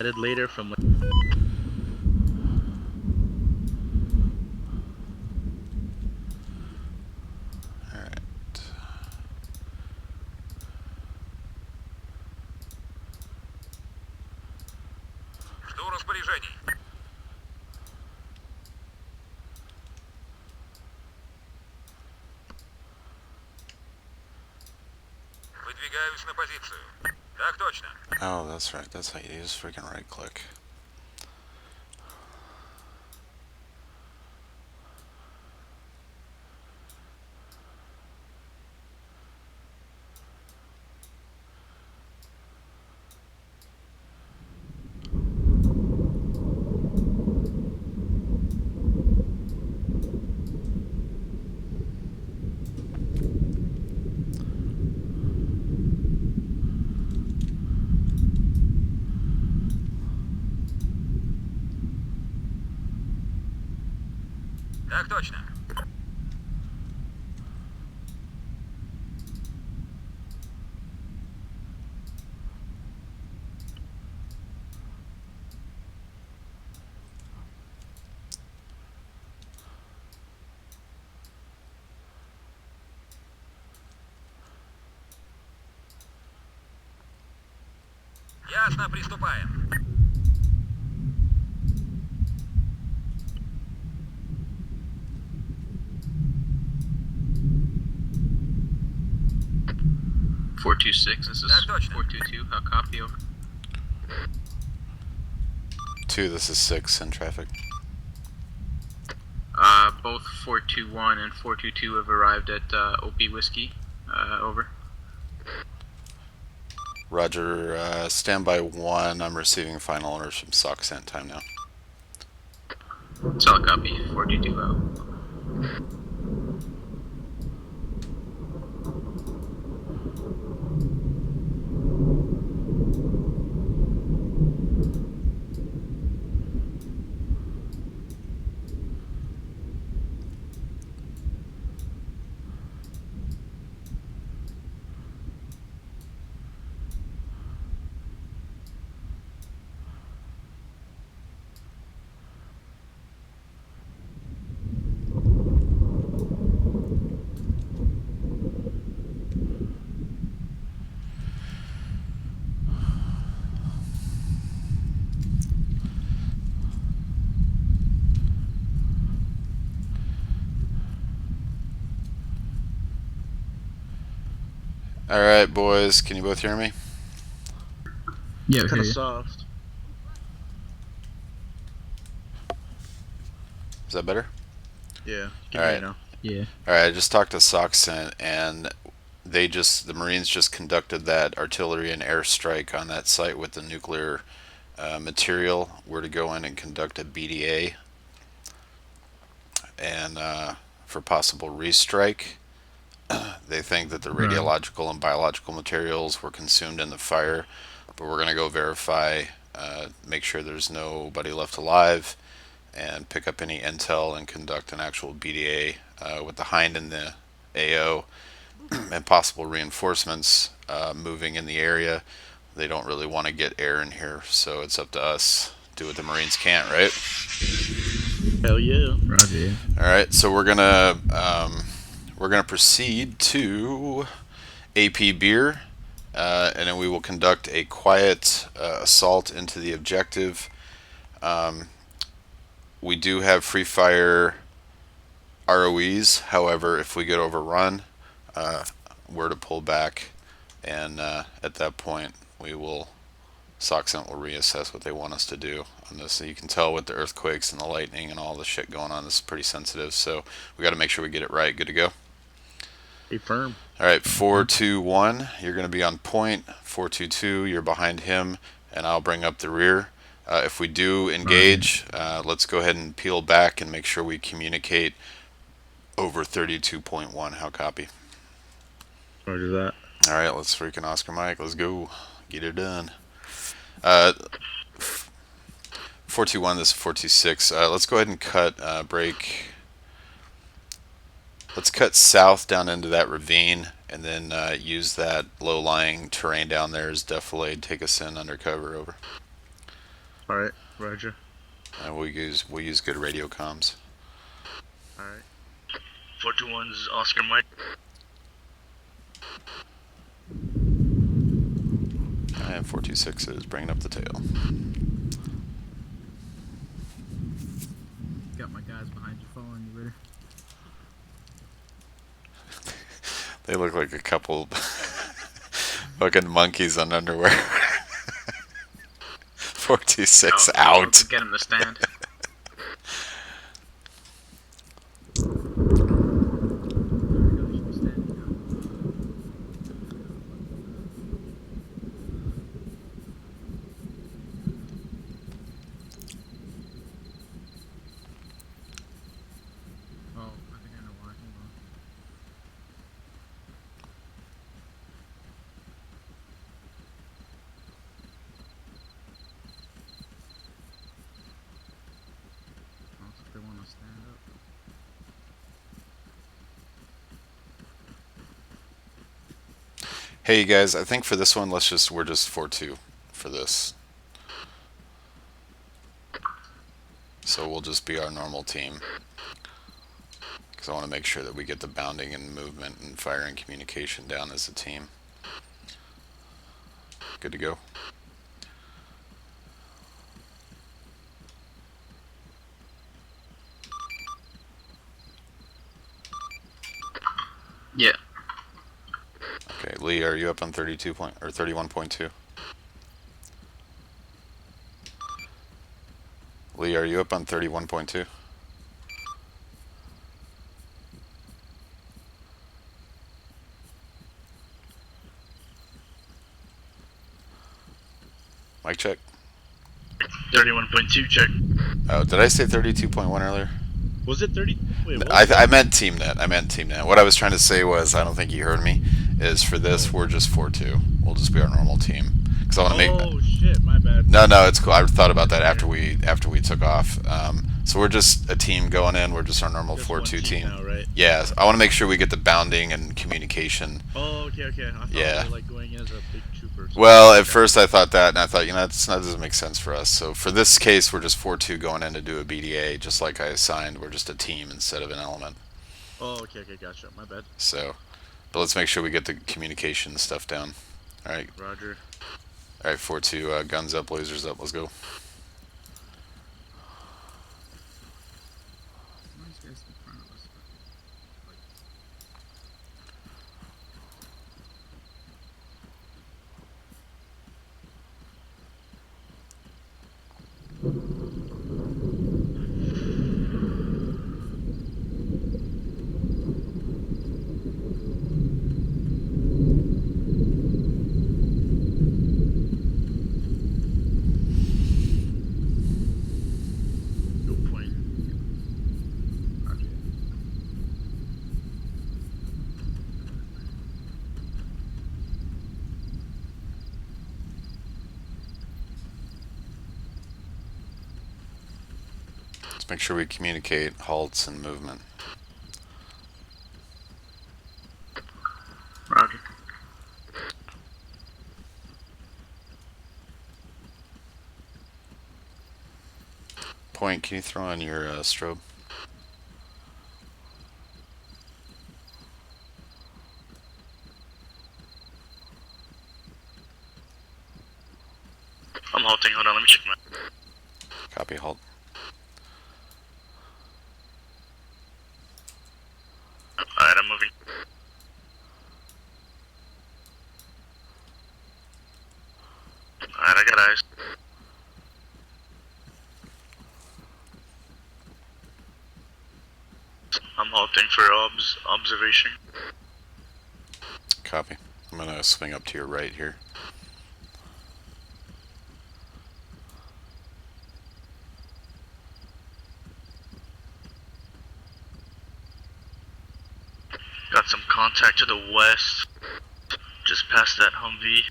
Added later from. Alright. Жду распоряжений. Выдвигаюсь на позицию. Так точно. Oh, that's right. That's how you use freaking right click. Так точно. Ясно, приступаем. .426, this is Так точно. 422, how copy, over? 2, this is 6 in traffic. Both 421 and 422 have arrived at OP Whiskey, over. Roger, standby 1. I'm receiving final orders from SOC sent time now. Solid copy, 422 out. All right, boys. Can you both hear me? Yeah, Kind hear of you. soft. Is that better? Yeah, can All hear right. you now. Yeah. All right. I just talked to Soxent, and the Marines just conducted that artillery and airstrike on that site with the nuclear material. We're to go in and conduct a BDA and for possible restrike. They think that the Right. radiological and biological materials were consumed in the fire, but we're going to go verify, make sure there's nobody left alive, and pick up any intel and conduct an actual BDA with the Hind and the AO and possible reinforcements moving in the area. They don't really want to get air in here, so it's up to us. Do what the Marines can't, right? Hell yeah. Roger. Yeah. All right, so we're gonna proceed to AP beer, and then we will conduct a quiet assault into the objective. We do have free fire ROEs. However, if we get overrun, we're to pull back, and at that point, we will Soxent will reassess what they want us to do on this. So you can tell with the earthquakes and the lightning and all the shit going on, this is pretty sensitive. So we got to make sure we get it right. Good to go. Be firm. All right, 4-2-1. You're going to be on point. 4-2-2. You're behind him, and I'll bring up the rear. If we do engage, let's go ahead and peel back and make sure we communicate over 32.1. How copy? Roger that. All right, let's freaking Oscar Mike. Let's go. Get it done. 421, this is 426. Let's go ahead and cut break. Let's cut south down into that ravine, and then use that low-lying terrain down there as defilade. Take us in undercover. Over. All right, Roger. We'll use good radio comms. All right. 421's Oscar Mike. And 426 is bringing up the tail. Got my guys behind you, following you, Ritter. They look like a couple fucking monkeys on underwear. 426 out. Get him to stand. Oh, I think I know why. Hold on. Oh, so they want to stand up. Hey you guys, I think for this one, we're just 4-2 for this. So we'll just be our normal team. Because I want to make sure that we get the bounding and movement and fire and communication down as a team. Good to go. Yeah. Okay, Lee, are you up on 31.2? Lee, are you up on 31.2? Mic check. 31.2 check. Oh, did I say 32.1 earlier? Was it 30? Wait, what? I meant TeamNet. What I was trying to say was, I don't think you heard me, is for this, we're just 4-2. We'll just be our normal team. Because I want to make... Oh shit, my bad. No, it's cool. I thought about that after we took off. So we're just a team going in. We're just our normal Just 4-2 one team. now, right? Yeah, I want to make sure we get the bounding and communication. Oh, okay. I thought Yeah. we were like going in as a big trooper. So Well, at first I thought that, and I thought, that doesn't make sense for us. So for this case, we're just 4-2 going in to do a BDA, just like I assigned. We're just a team instead of an element. Oh, okay, gotcha. My bad. So, but let's make sure we get the communication stuff down. All right. Roger. All right, 4-2, guns up, lasers up. Let's go. These guys in front of us. Let's make sure we communicate halts and movement. Roger. Point, can you throw on your strobe? I'm halting. Hold on, let me check my. Copy, halt. Alright, I'm moving. Alright, I got eyes. I'm halting for observation. Copy. I'm gonna swing up to your right here. Got some contact to the west. Just past that Humvee.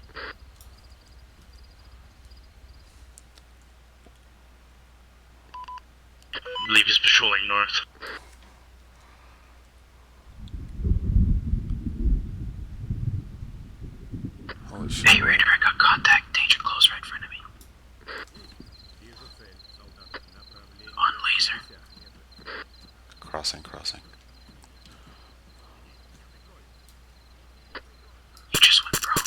I believe he's patrolling north. Holy shit. Hey, Raider, I got contact. Danger close right in front of me. On laser. Crossing, crossing. He just went prone.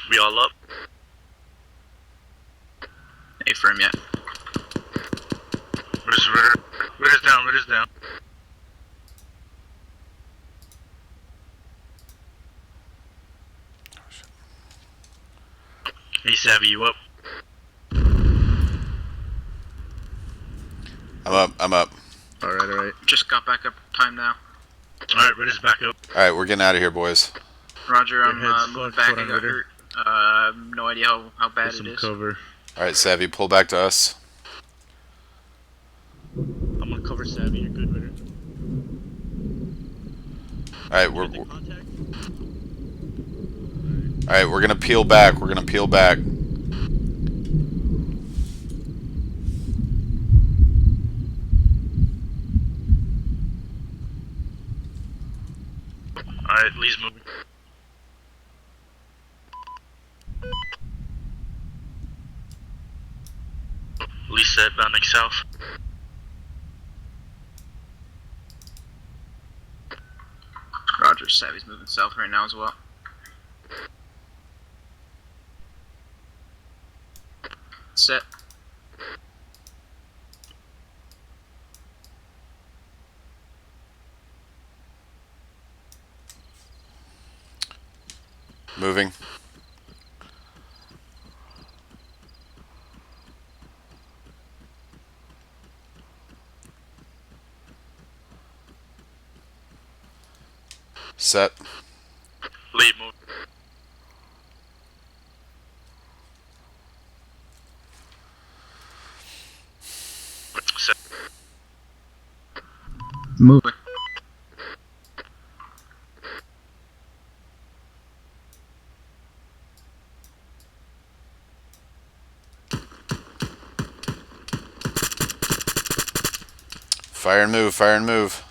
We all up? A-firm yet. Where's Ritter? Ritter's down, Ritter's down. Oh, shit. Hey Savy, you up? I'm up, I'm up. Alright. Just got back up time now. Alright, Ritter's back up. Alright, we're getting out of here, boys. Roger, Your I'm head's moving fucked, back. put I on got Ritter. hurt. No idea how bad Get it some is. cover. Alright, Savvy, pull back to us. I'm gonna cover Savy, you're good, Ritter. Alright, Get the contact? alright, we're gonna peel back. We're gonna peel back. Alright, Lee's moving. Lee said bounding south. Roger, Savy's moving south right now as well. Set. Moving. Set. Lee, move. Set. Moving. Fire and move, fire and move.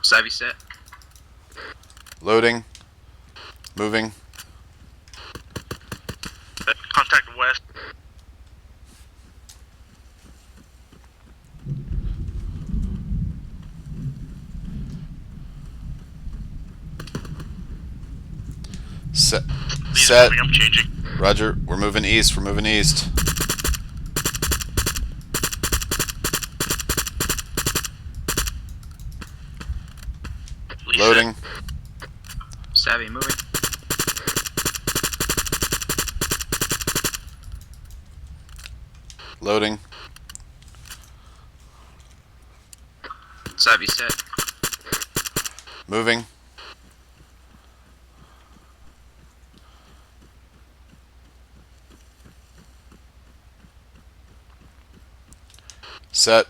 Savvy set. Loading. Moving. Contact west. Set. Lee's Set. moving, I'm changing. Roger, we're moving east, we're moving east. Lee Loading. Savvy moving. Loading. Savvy set. Moving. Set.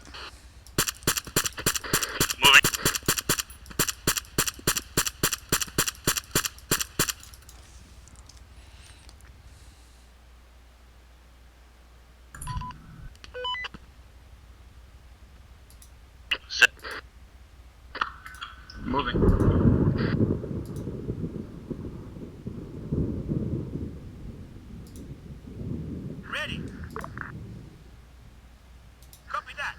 Moving. Set. Moving. Ready. Copy that.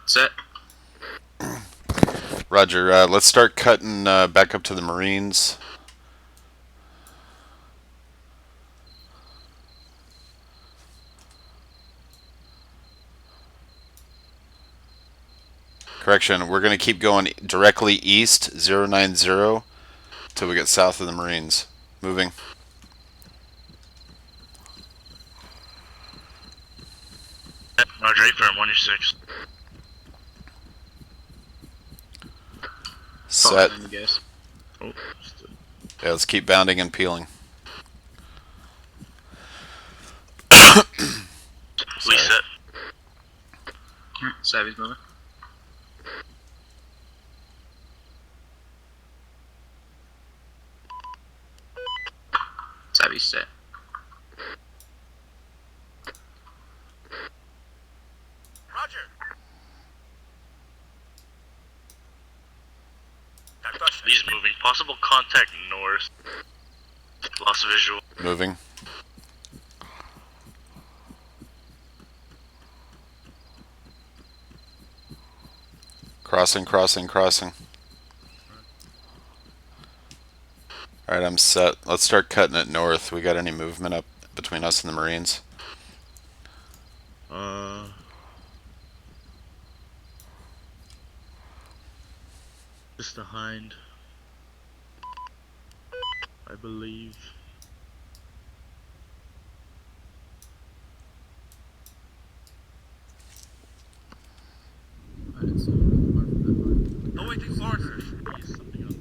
Set. Roger. Let's start cutting back up to the Marines. Correction, we're going to keep going directly east, 090, till we get south of the Marines. Moving. Roger, 8 firm, 126. Set. Following you guys. Oh, Yeah, let's keep bounding and peeling. we set. Savy's moving. Savy's set. Roger. Discussion. He's moving. Possible contact north. Lost visual. Moving. Crossing, crossing, crossing. Alright, I'm set. Let's start cutting it north. We got any movement up between us and the Marines? Just behind. I believe. I didn't see anything apart from that part. Awaiting orders. Something on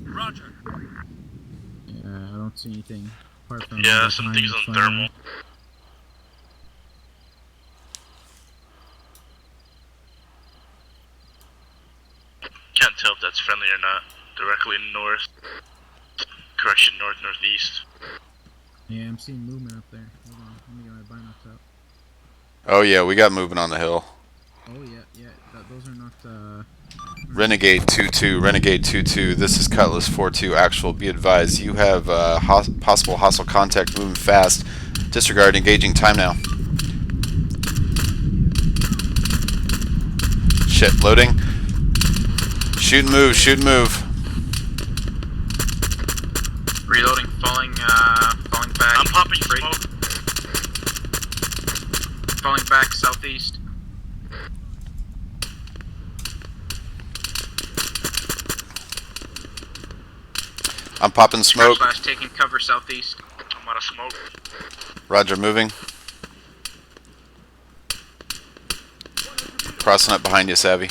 thermal. Roger. Yeah, I don't see anything apart from Yeah, that something's behind on fire. thermal. Can't tell if that's friendly or not. Directly north. Correction, north, northeast. Yeah, I'm seeing movement up there. Hold on, let me get my binocs out. Oh yeah, we got movement on the hill. Oh yeah, those are not. Renegade 2-2, Renegade 2-2, this is Cutlass 4-2 actual. Be advised, you have possible hostile contact moving fast. Disregard, engaging time now. Shit, loading. Shoot and move, shoot and move. Reloading, falling back. I'm popping Break. smoke. Falling back southeast. I'm popping smoke. Slash taking cover southeast. I'm out of smoke. Roger, moving. Crossing up behind you, Savy.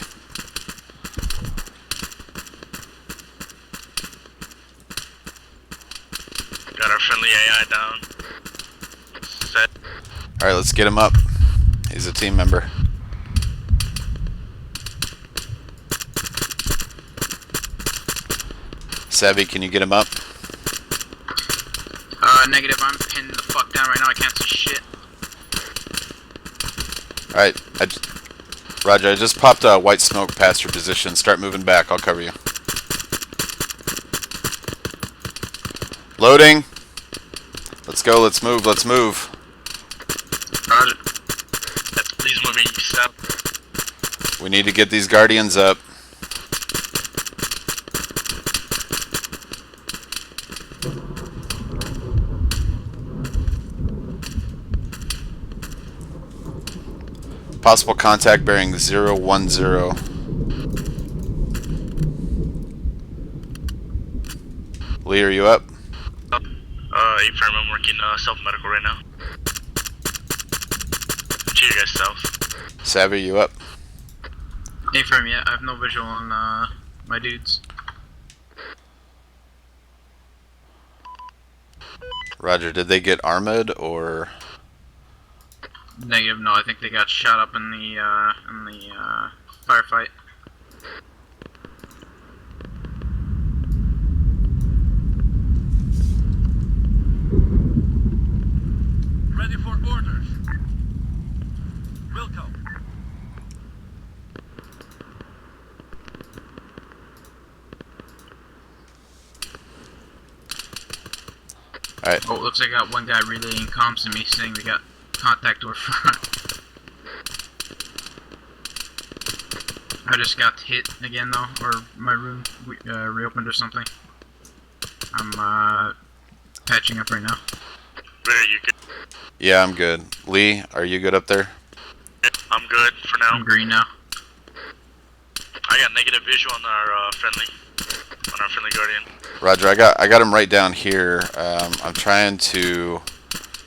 Got our friendly AI down. Set. Alright, let's get him up. He's a team member. Savy, can you get him up? Negative. I'm pinned the fuck down right now. I can't see shit. Alright, Roger, I just popped white smoke past your position. Start moving back, I'll cover you. Loading. Let's go, let's move, let's move. Roger. He's moving south. We need to get these Guardians up. Possible contact bearing 010. Lee, are you up? 8 firm, I'm working self-medical right now. To you guys south. Savvy, you up? Affirm, yeah. I have no visual on my dudes. Roger, did they get armored or? Negative. No, I think they got shot up in the firefight. Ready for orders. Wilco. Alright. Oh, looks like I got one guy relaying comms to me saying we got contact over front. I just got hit again though, or my room reopened or something. I'm patching up right now. Where are you good? Yeah, I'm good. Lee, are you good up there? I'm good for now. I'm green now. I got negative visual on our friendly guardian. Roger, I got him right down here. I'm trying to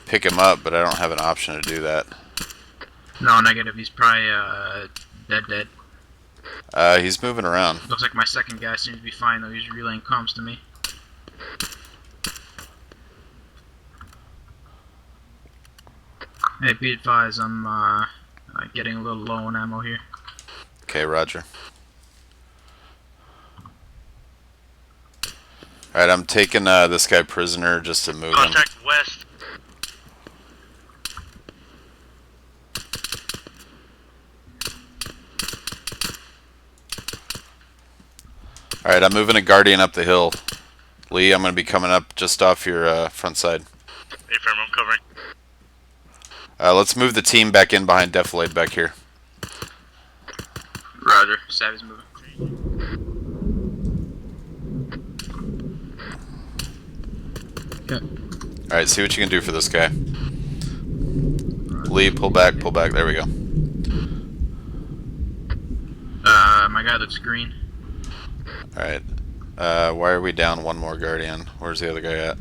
pick him up, but I don't have an option to do that. No, negative. He's probably dead. He's moving around. Looks like my second guy seems to be fine though. He's relaying comms to me. Hey, be advised, I'm getting a little low on ammo here. Okay, Roger. Alright, I'm taking this guy prisoner just to move him. Contact west. Alright, I'm moving a guardian up the hill. Lee, I'm going to be coming up just off your front side. Affirm, I'm covering. Let's move the team back in behind Defilade back here. Roger. Savy's moving. Okay. Alright, see what you can do for this guy. Lee, pull back. There we go. My guy looks green. Alright. Why are we down one more guardian? Where's the other guy at?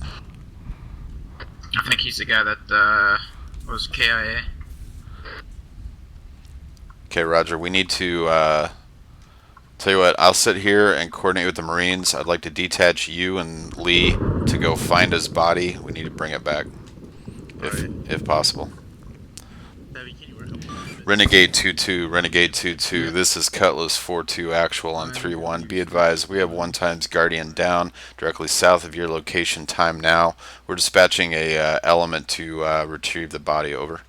I think he's the guy that was KIA. Okay, Roger. We need to, tell you what, I'll sit here and coordinate with the Marines. I'd like to detach you and Lee to go find his body. We need to bring it back, if possible. Savy, can you work up a little bit? Renegade 2-2, Renegade 2-2. This is Cutlass 4-2 actual on 3-1. Be advised, we have 1x Guardian down directly south of your location. Time now. We're dispatching a element to retrieve the body. Over.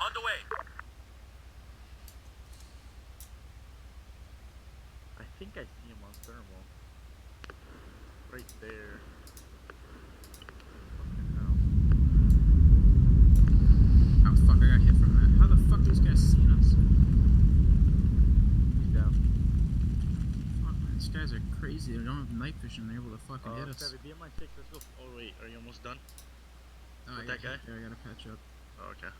On the way. I think I see him on thermal. Right there. Oh fuck, I got hit from that. How the fuck these guys seen us? He's down. Fuck, man, these guys are crazy. They don't have night vision. They're able to fucking hit us. Savy, be on my 6, let's go. Oh wait, are you almost done? Oh, with yeah, that guy? Yeah, I gotta patch up. Oh, okay.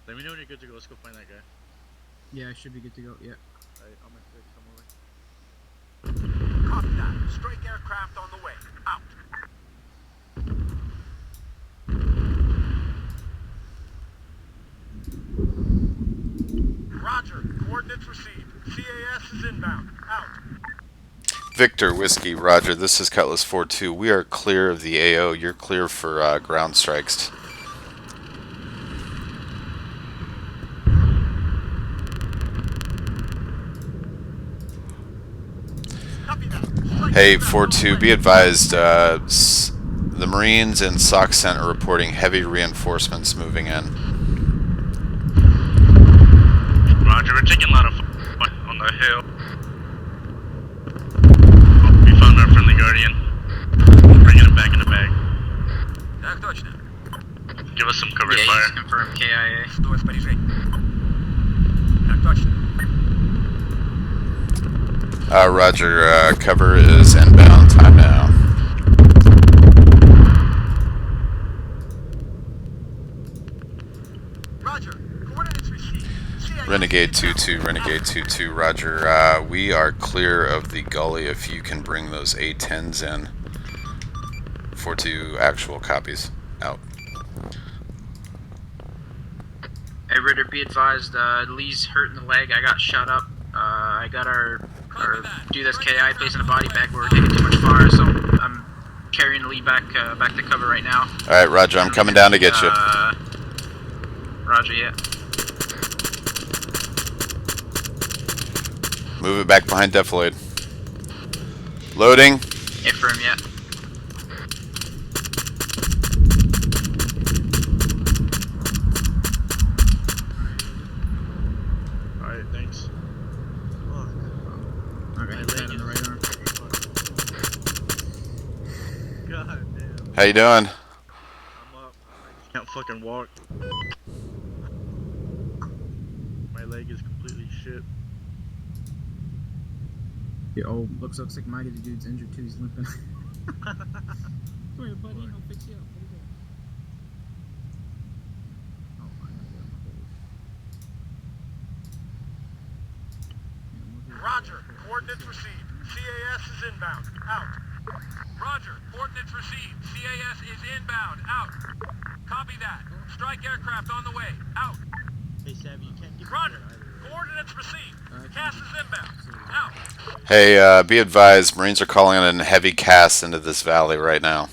Let me know when you're good to go, let's go find that guy. Yeah, I should be good to go. Yeah. Alright, on my 6, I'm over. Copy that. Strike aircraft on the way. Out. Roger. Coordinates received. CAS is inbound. Out. Victor, Whiskey, Roger. This is Cutlass 4-2. We are clear of the AO. You're clear for ground strikes. Copy that. Strike Hey, aircraft on the 4-2, way. be advised, the Marines and SOC Center are reporting heavy reinforcements moving in. Roger, we're taking a lot of on the hill. We found our friendly guardian. Bringing him back in the bag. Так точно. Give us some cover Yeah, fire. he's confirmed KIA. Жду распоряжений. Так точно. Roger, cover is inbound. Time now. Roger. Coordinates received. CAS Renegade is inbound. 2-2, Renegade 2-2, Roger. We are clear of the gully if you can bring those A-10s in. 4-2 actual copies. Out. Hey, Ritter, be advised, Lee's hurt in the leg. I got shot up. I got our dude that's KI placing a body bag. We're taking too much fire, so I'm carrying Lee back to cover right now. Alright, Roger, I'm coming down to get you. Roger, yeah. Move it back behind Defloid. Loading. Affirm, yeah. Alright, thanks. Okay, he's dead on the right arm. God damn. How you doing? I'm up. I just can't fucking walk. My leg is completely shit. Yeah, oh, looks like my dude's injured too. He's limping. Come here, buddy. I'll fix you up. What is that? Oh, I gotta get him a hold. Roger. Coordinates received. CAS is inbound. Out. Roger. Coordinates received. CAS is inbound. Out. Copy that. Strike aircraft on the way. Out. Hey, Savy, you can't get Roger. Coordinates received. CAS is inbound. Out. Hey, be advised, Marines are calling in heavy casts into this valley right now.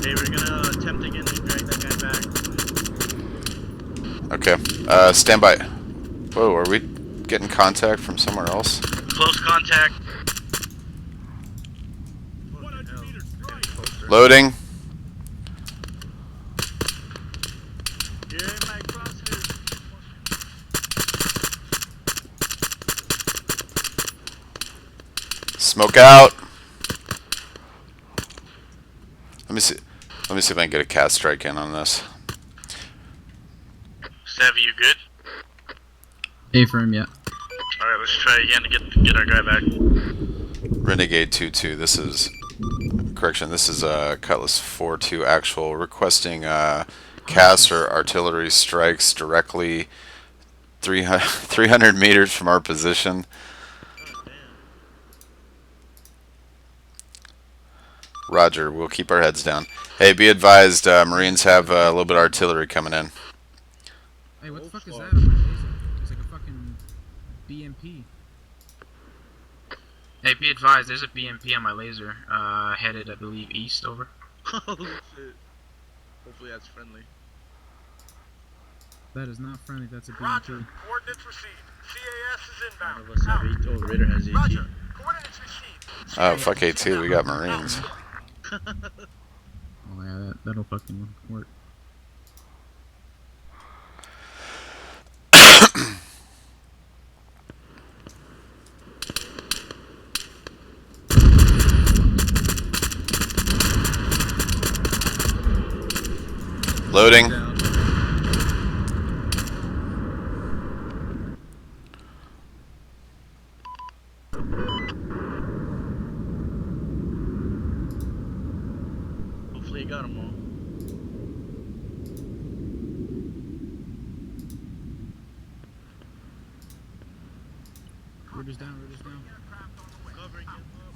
Hey, we're gonna attempt again to drag that guy back. Okay, stand by. Whoa, are we getting contact from somewhere else? Close contact. Loading. You're in my crosshairs. Smoke out. Let me see if I can get a cast strike in on this. Savvy, you good? Affirm, yeah. Alright, let's try again to get our guy back. Renegade 2-2. This is Cutlass 4-2 actual, requesting CAS or artillery strikes directly 300 meters from our position. Roger, we'll keep our heads down. Hey, be advised, Marines have a little bit of artillery coming in. Hey, what the fuck is that on my laser? It's like a fucking BMP. Hey, be advised, there's a BMP on my laser, headed, I believe, east, over. Holy shit. Hopefully that's friendly. That is not friendly, that's a Roger. BMP. Coordinates received. CAS is inbound. None of us have Out. AT. Oh, Ritter has AT. Roger. Coordinates received. Oh, fuck AT, we got Marines. Oh yeah, that'll fucking work. Loading. Down. Hopefully you got them all. Riders down, riders down. Covering him up.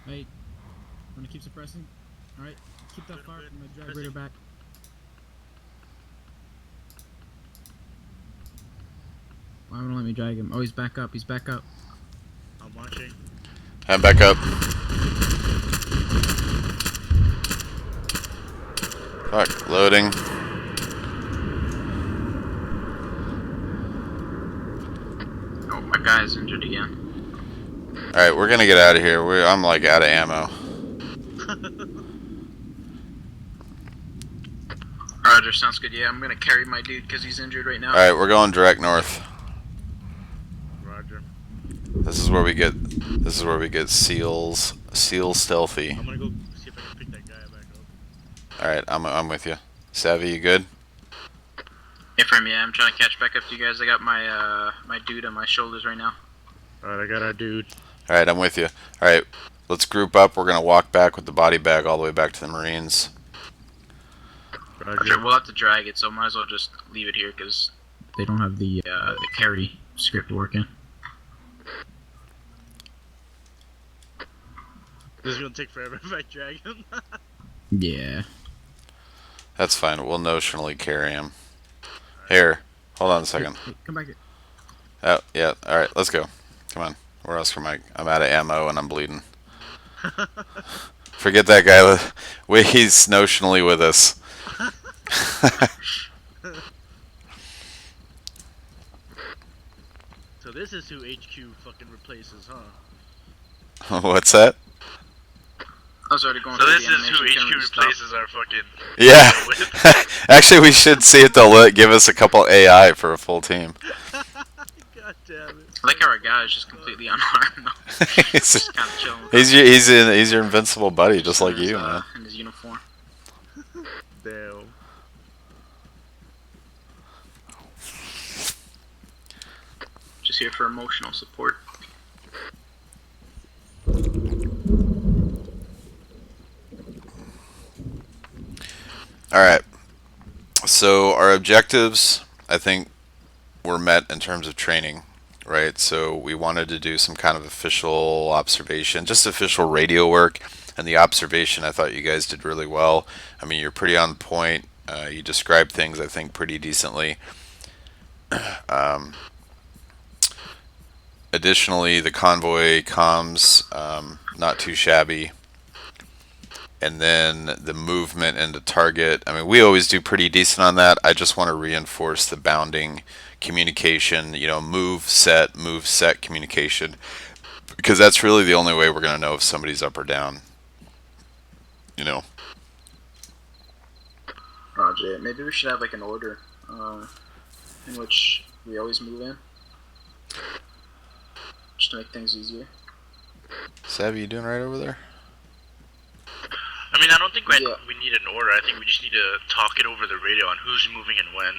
Hey, wanna keep suppressing? Alright, keep that fire. I'm gonna drag Raider back. Why won't let me drag him? Oh, he's back up, he's back up. I'm watching. Head back up. Fuck, loading. Oh, my guy's injured again. Alright, we're gonna get out of here. I'm like out of ammo. Roger, sounds good. Yeah, I'm gonna carry my dude because he's injured right now. Alright, we're going direct north. Roger. This is where we get seal stealthy. I'm gonna go see if I can pick that guy back up. Alright, I'm with you. Savvy, you good? Ifram, yeah, I'm trying to catch back up to you guys. I got my my dude on my shoulders right now. Alright, I got our dude. Alright, I'm with you. Alright, let's group up. We're going to walk back with the body bag all the way back to the Marines. Roger. We'll have to drag it, so might as well just leave it here because They don't have the carry script working. This is gonna take forever if I drag him. Yeah. That's fine. We'll notionally carry him. Here, hold on a second. Hey, come back here. Oh, yeah. Alright, let's go. Come on. Where else can I'm out of ammo and I'm bleeding. Forget that guy. He's notionally with us. So this is who HQ fucking replaces, huh? What's that? I was already going So through this the is who animation. HQ replaces our fucking... Yeah. Actually, we should see if they'll give us a couple AI for a full team. God damn it. I like how our guy is just completely unarmed though. he's, Just kind of chilling. he's your invincible buddy, just like you, man. In his uniform. Damn. Just here for emotional support. Alright. So our objectives, I think, were met in terms of training, right? So we wanted to do some kind of official observation, just official radio work. And the observation, I thought you guys did really well. I mean, you're pretty on point. You described things, I think, pretty decently. Additionally, the convoy comms, not too shabby. And then the movement into target. I mean, we always do pretty decent on that. I just want to reinforce the bounding communication, move, set communication. Because that's really the only way we're going to know if somebody's up or down. Roger. Maybe we should have like an order in which we always move in. Just to make things easier. Savy, you doing right over there? I mean, I don't think Yeah. we need an order. I think we just need to talk it over the radio on who's moving and when.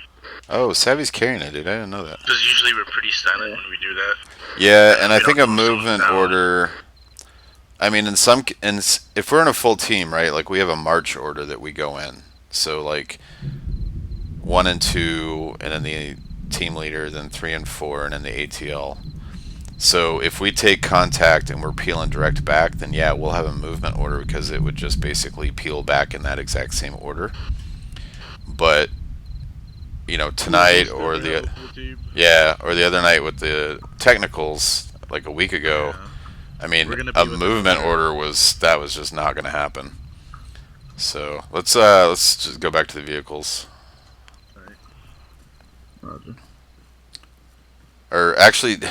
Oh, Savy's carrying it, dude. I didn't know that. Because usually we're pretty silent when we do that. Yeah, and I We think don't a know someone's movement down. order. I mean, if we're in a full team, right? Like we have a march order that we go in. So like 1 and 2, and then the team leader, then 3 and 4, and then the ATL. So if we take contact and we're peeling direct back, then yeah, we'll have a movement order because it would just basically peel back in that exact same order. But tonight or the other night with the technicals like a week ago, I mean, a movement order was just not going to happen. So let's just go back to the vehicles. Roger. Or actually, Yeah.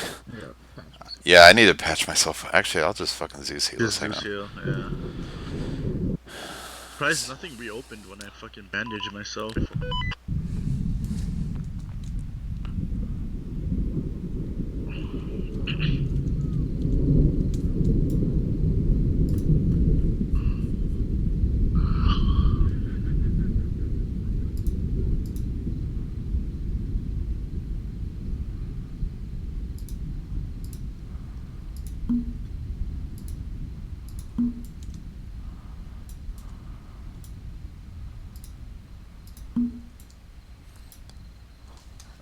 yeah, I need to patch myself. Actually, I'll just fucking Zeus heal this thing up. Yeah. Surprised nothing reopened when I fucking bandaged myself.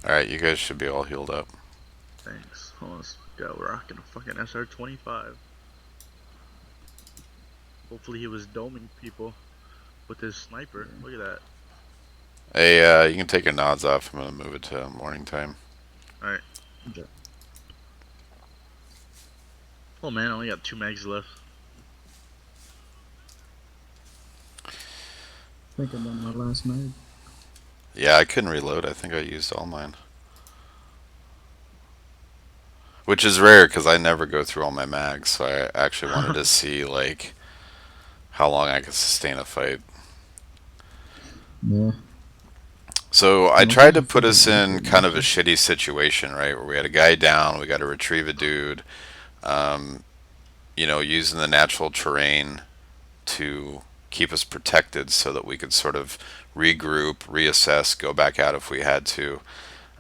Alright, you guys should be all healed up. Thanks. Hold on, this guy rocking a fucking SR-25. Hopefully he was doming people with his sniper. Look at that. Hey, you can take your nods off. I'm gonna move it to morning time. Alright. Okay. Oh man, I only got 2 mags left. I think I'm on my last night. Yeah, I couldn't reload. I think I used all mine. Which is rare because I never go through all my mags, so I actually wanted to see like how long I could sustain a fight. Yeah. So I tried to put us in kind of a shitty situation, right, where we had a guy down, we got to retrieve a dude, using the natural terrain to keep us protected so that we could sort of regroup, reassess, go back out if we had to.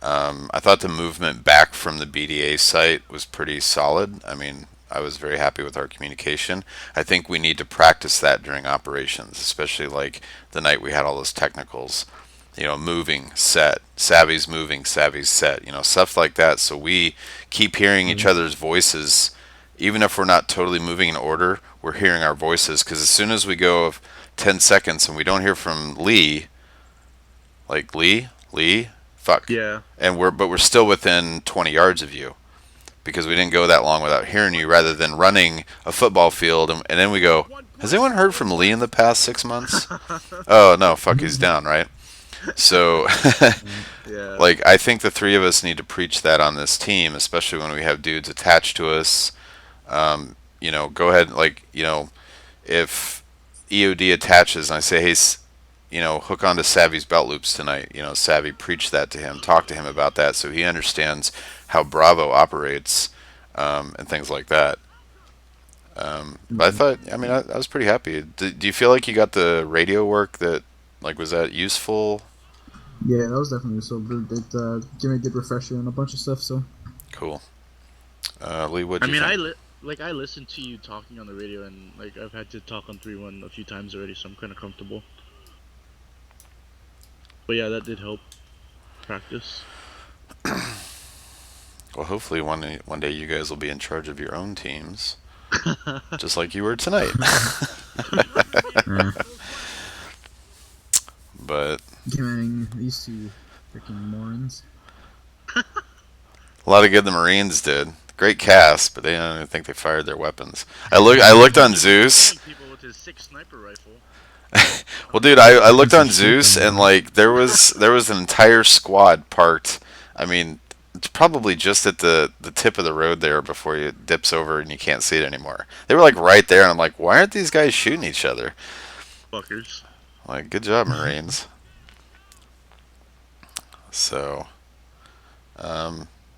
I thought the movement back from the BDA site was pretty solid. I mean, I was very happy with our communication. I think we need to practice that during operations, especially like the night we had all those technicals. You know, moving, set, Savy's moving, Savy's set, you know, stuff like that. So we keep hearing each other's voices. Even if we're not totally moving in order, we're hearing our voices. Because as soon as we go of 10 seconds and we don't hear from Lee, like Lee, fuck. Yeah. And we're still within 20 yards of you because we didn't go that long without hearing you, rather than running a football field and then we go, has anyone heard from Lee in the past 6 months? Oh no, fuck, he's down, right? So Yeah. like, I think the three of us need to preach that on this team, especially when we have dudes attached to us. You know, go ahead, like, you know, if EOD attaches and I say, hey, you know, hook onto Savy's belt loops tonight. You know, Savy, preach that to him, talk to him about that so he understands how Bravo operates, and things like that. But I thought, I mean, I was pretty happy. Do you feel like you got the radio work that, like, was that useful? Yeah, that was definitely so good. It gave me a good refresher on a bunch of stuff. So Cool. Lee, what I do you mean, think? I listened to you talking on the radio, and like I've had to talk on 3-1 a few times already, so I'm kind of comfortable. But yeah, that did help practice. Well, hopefully one day you guys will be in charge of your own teams, just like you were tonight. But getting these two freaking morons. a lot of good the Marines did. Great cast, but they don't even think they fired their weapons. I looked on Zeus. People with his 6 sniper rifle. Well, dude, I looked on Zeus and like there was an entire squad parked. I mean, it's probably just at the tip of the road there before it dips over and you can't see it anymore. They were like right there, and I'm like, why aren't these guys shooting each other? Fuckers. Like, good job, Marines. So,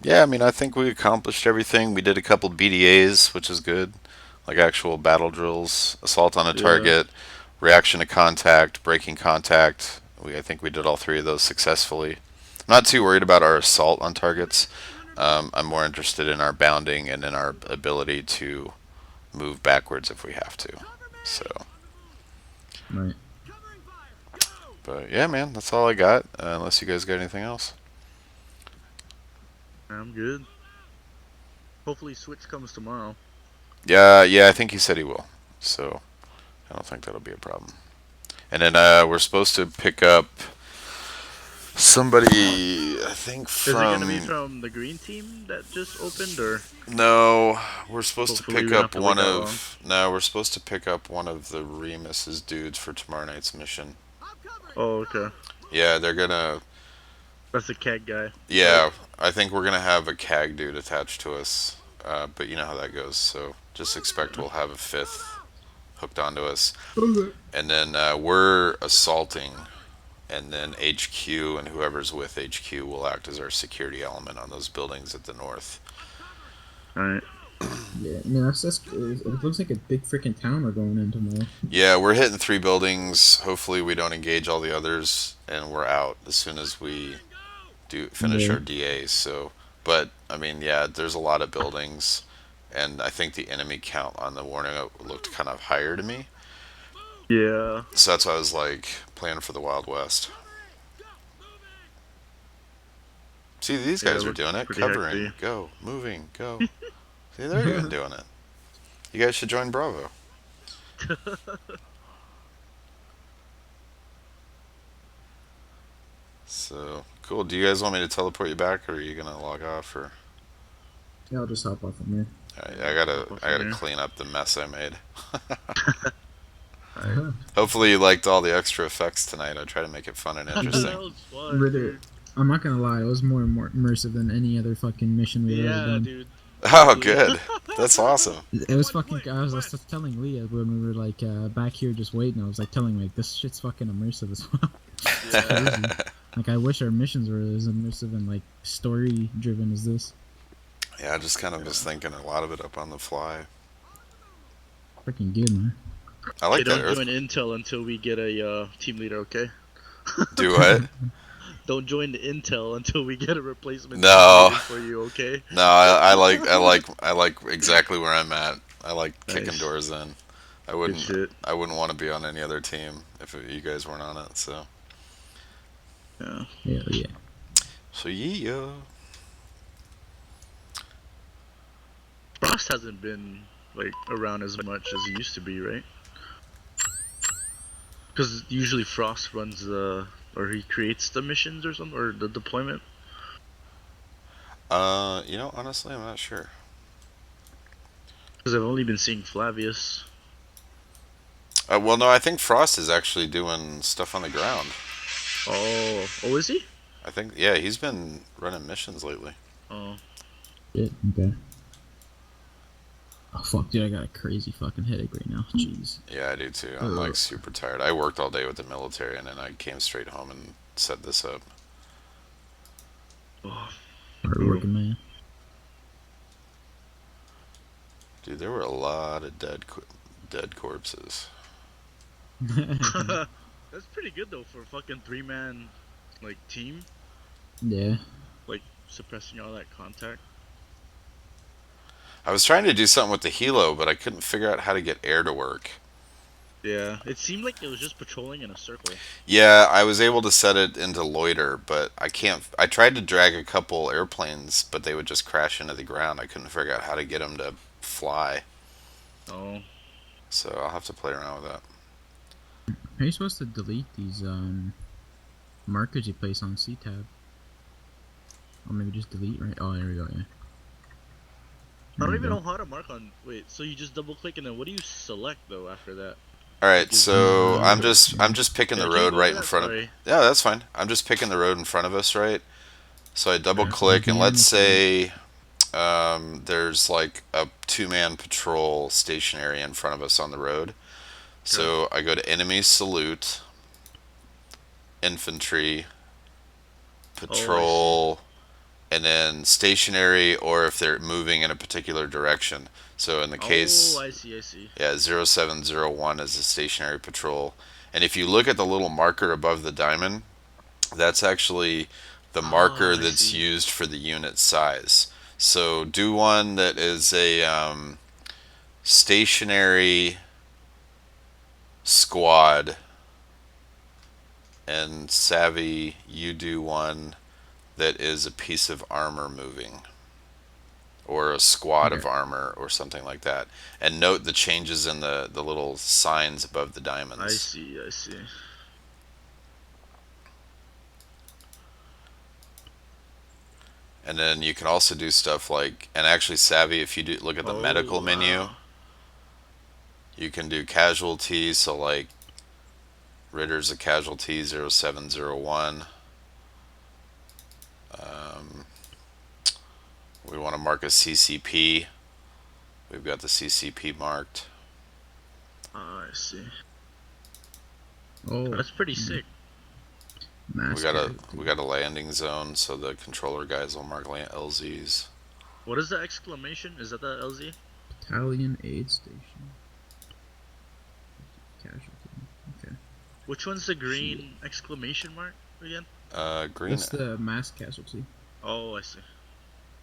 yeah, I mean, I think we accomplished everything. We did a couple BDAs, which is good, like actual battle drills, assault on a target, reaction to contact, breaking contact. I think we did all 3 of those successfully. I'm not too worried about our assault on targets. I'm more interested in our bounding and in our ability to move backwards if we have to. So, Right. but yeah, man, that's all I got. Unless you guys got anything else. I'm good. Hopefully, Switch comes tomorrow. Yeah, I think he said he will. So, I don't think that'll be a problem. And then we're supposed to pick up somebody, I think, from... Is it gonna be from the green team that just opened, or? No, we're supposed Hopefully to pick we don't up have to one wait that of... No, we're supposed to pick up one of the Remus's dudes for tomorrow night's mission. Oh, okay. Yeah, they're gonna... That's the CAG guy. Yeah, I think we're gonna have a CAG dude attached to us. But you know how that goes, so just expect we'll have a 5th hooked onto us. And then we're assaulting, and then HQ and whoever's with HQ will act as our security element on those buildings at the north. Alright. Yeah, I mean, it looks like a big freaking town we're going into tomorrow. Yeah, we're hitting 3 buildings. Hopefully we don't engage all the others, and we're out as soon as we finish our DAs. So, but I mean, yeah, there's a lot of buildings, and I think the enemy count on the warning looked kind of higher to me. Yeah. So that's why I was like planning for the Wild West. See, these guys are doing it. Covering, hectic. go, moving, go. See, they're even doing it. You guys should join Bravo. So, cool. Do you guys want me to teleport you back, or are you gonna log off, or? Yeah, I'll just hop off from here. Alright, I gotta clean up the mess I made. Uh-huh. Hopefully you liked all the extra effects tonight. I try to make it fun and That interesting. was fun, Really, dude. I'm not gonna lie, it was more immersive than any other fucking mission we've ever Yeah, done. dude. Oh, good. That's awesome. It was fucking. I was just telling Leah when we were like back here just waiting. I was like telling like this shit's fucking immersive as well. Yeah. Like I wish our missions were as immersive and like story driven as this. Yeah, I just kind of was thinking a lot of it up on the fly. Freaking good, man. I like that. Don't join Intel until we get a team leader, okay? Do what? Don't join the Intel until we get a replacement No. team leader for you, okay? No, I like exactly where I'm at. I like kicking Nice. doors in. I Good wouldn't shit. I wouldn't want to be on any other team if you guys weren't on it. So Yeah. Hell yeah. so yeah. Frost hasn't been like around as much as he used to be, right? Because usually Frost runs the or he creates the missions or something or the deployment. You know, honestly, I'm not sure. Because I've only been seeing Flavius. Well, no, I think Frost is actually doing stuff on the ground. Oh, is he? I think, yeah, he's been running missions lately. Oh, Shit, okay. Oh fuck, dude, I got a crazy fucking headache right now. Jeez. Yeah, I do too. I'm like super tired. I worked all day with the military, and then I came straight home and set this up. oh. Hard working man. Dude, there were a lot of dead corpses. That's pretty good though for a fucking 3-man like team, Yeah. like suppressing all that contact. I was trying to do something with the helo, but I couldn't figure out how to get air to work. Yeah, it seemed like it was just patrolling in a circle. Yeah, I was able to set it into loiter, but I can't. I tried to drag a couple airplanes, but they would just crash into the ground. I couldn't figure out how to get them to fly. Oh, So I'll have to play around with that. How are you supposed to delete these markers you place on C-tab? Or maybe just delete, right? Oh, there we go, yeah. I don't even know how to mark on. Wait, so you just double click and then what do you select though after that? All right, so I'm just picking Yeah, the can you road go right over in that? front of. Sorry. Yeah, that's fine. I'm just picking the road in front of us, right? So I double click, and Yeah, let's say there's like a 2-man patrol stationary in front of us on the road. So I go to enemy salute, infantry, patrol, and then stationary, or if they're moving in a particular direction. So in the case, I see. yeah, 0701 is a stationary patrol. And if you look at the little marker above the diamond, that's actually the marker I that's see. used for the unit size. So do one that is a stationary squad, and Savy, you do one that is a piece of armor moving, or a squad of Okay. armor, or something like that. And note the changes in the little signs above the diamonds. I see. And then you can also do stuff like, and actually Savvy, if you do look at the medical menu, you can do casualties. So like Ritter's a casualty 0701. We want to mark a CCP. We've got the CCP marked. I see. Oh, That's pretty sick. We got a landing zone, so the controller guys will mark LZs. What is the exclamation? Is that the LZ? Battalion Aid Station. Casualty. Okay. Which one's the green exclamation mark again? Green. That's the mass casualty. Oh, I see.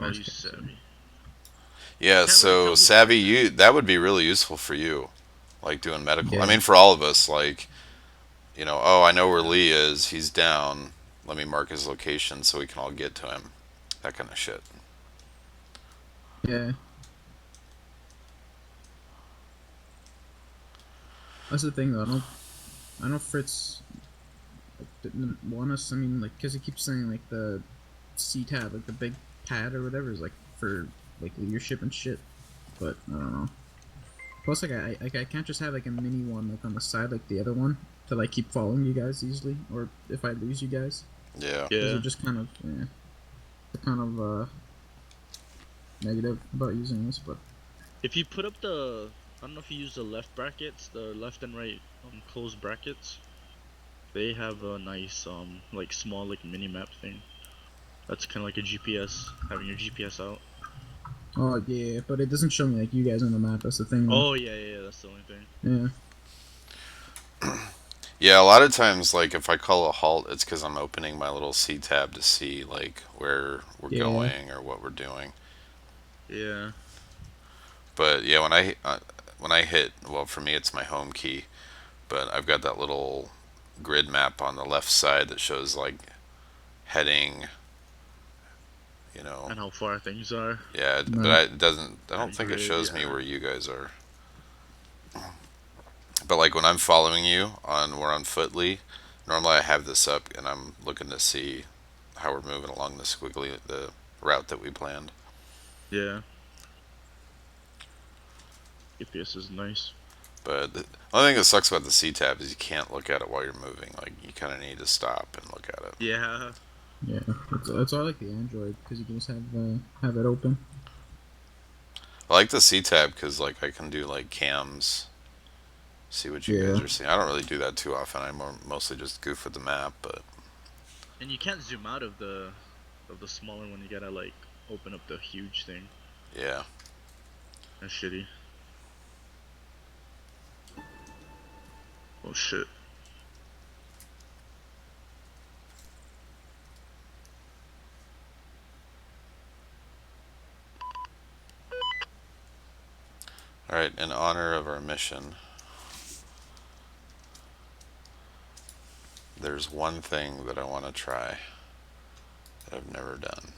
Oh, Mass you casualty. Savvy. Yeah, Can't so really tell who Savvy, marked you that would be really useful for you, like doing medical. Yeah. I mean, for all of us, like, you know, oh, I know where Lee is. He's down. Let me mark his location so we can all get to him. That kind of shit. Yeah. That's the thing, though. I know Fritz didn't want us. I mean, like, because he keeps saying like the C tab, like the big pad or whatever, is like for like leadership and shit. But I don't know. Plus, like, I can't just have like a mini one like on the side like the other one to like keep following you guys easily, or if I lose you guys. Yeah. Those are just kind of negative about using this, but If you put up the, I don't know if you use the left brackets, the left and right closed brackets. They have a nice like small like mini map thing. That's kind of like a GPS, having your GPS out. oh yeah, but it doesn't show me like you guys on the map. That's the thing. Oh yeah, that's the only thing. Yeah. Yeah, a lot of times, like if I call a halt, it's because I'm opening my little C tab to see like where we're Yeah. going or what we're doing. Yeah. But yeah, when I hit, well, for me it's my home key, but I've got that little grid map on the left side that shows like heading, you know. And how far things are. Yeah, but No. it doesn't. I don't And think it grid, shows me yeah. where you guys are. But like when I'm following you on we're on Footly, normally I have this up and I'm looking to see how we're moving along the squiggly the route that we planned. Yeah. GPS is nice. But the only thing that sucks about the C tab is you can't look at it while you're moving. Like you kind of need to stop and look at it. Yeah. Yeah. That's why I like the Android because you can just have it open. I like the C tab because like I can do like cams, see what you guys Yeah. are seeing. I don't really do that too often. I mostly just goof with the map, but And you can't zoom out of the smaller one. You gotta like open up the huge thing. yeah. That's shitty. Oh shit. All right, in honor of our mission, there's one thing that I want to try that I've never done.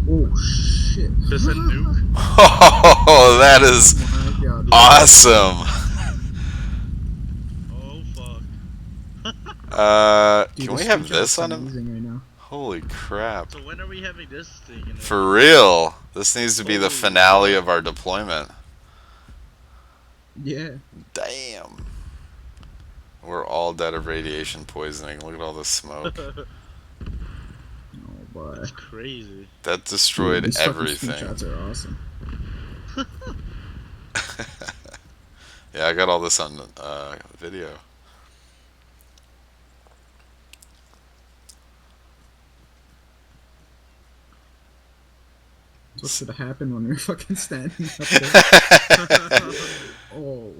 Oh shit. Just a nuke? Oh, that is My God. awesome. Oh fuck. Dude, Can the we have screenshot this looks on him? amazing right now. Holy crap. So when are we having this thing? In For real. This needs to be the Holy finale fuck. of our deployment. Yeah. Damn. We're all dead of radiation poisoning. Look at all the smoke. Oh boy. That's crazy. That Dude, destroyed these fucking everything. screenshots are awesome. Yeah, I got all this on video. That's what should have happened when we were fucking standing up there. Oh.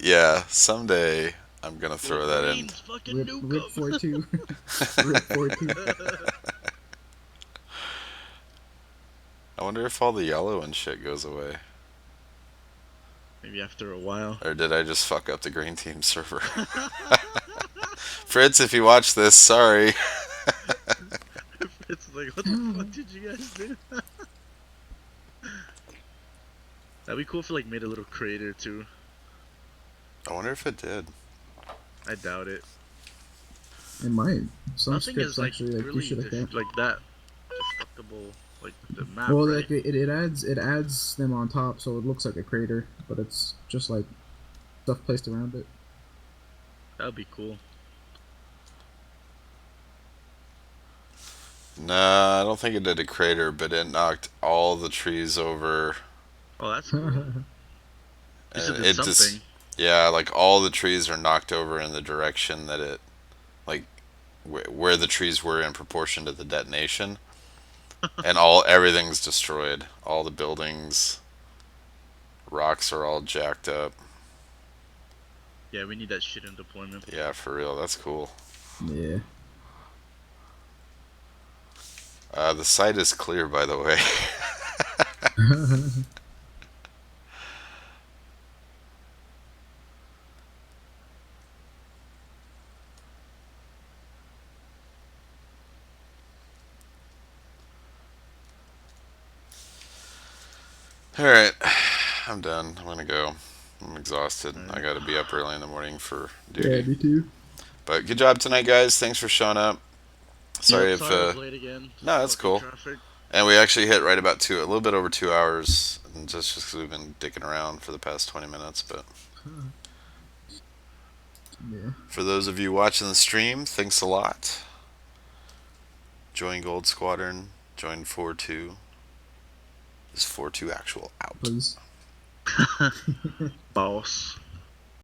Yeah, someday I'm gonna throw that in. Marines fucking Rip, nuke rip 4-2. Rip 4-2. I wonder if all the yellow and shit goes away. Maybe after a while. Or did I just fuck up the green team server? Fritz, if you watch this, sorry. It's like, what the fuck did you guys do? That'd be cool if it like made a little crater too. I wonder if it did. I doubt it. It might. Some Nothing scripts is like actually like do really shit like that. like that destructible like the map. Well, right? like it adds them on top, so it looks like a crater, but it's just like stuff placed around it. That'd be cool. Nah, I don't think it did a crater, but it knocked all the trees over. Oh, that's cool. At least it And did it just, something. yeah, like all the trees are knocked over in the direction that it, like, where the trees were in proportion to the detonation. And everything's destroyed. All the buildings, rocks are all jacked up. Yeah, we need that shit in deployment. Yeah, for real, that's cool. Yeah. The site is clear, by the way. Alright, I'm done. I'm gonna go. I'm exhausted. I gotta be up early in the morning for duty. Yeah, me too. But good job tonight, guys. Thanks for showing up. Sorry Yep, if sorry I was late again. no, that's Fucking cool. Traffic. And we actually hit right about a little bit over 2 hours, and just because we've been dicking around for the past 20 minutes. But Yeah. for those of you watching the stream, thanks a lot. Join Gold Squadron. Join 4-2. Is 4-2 actual out? Please. Boss.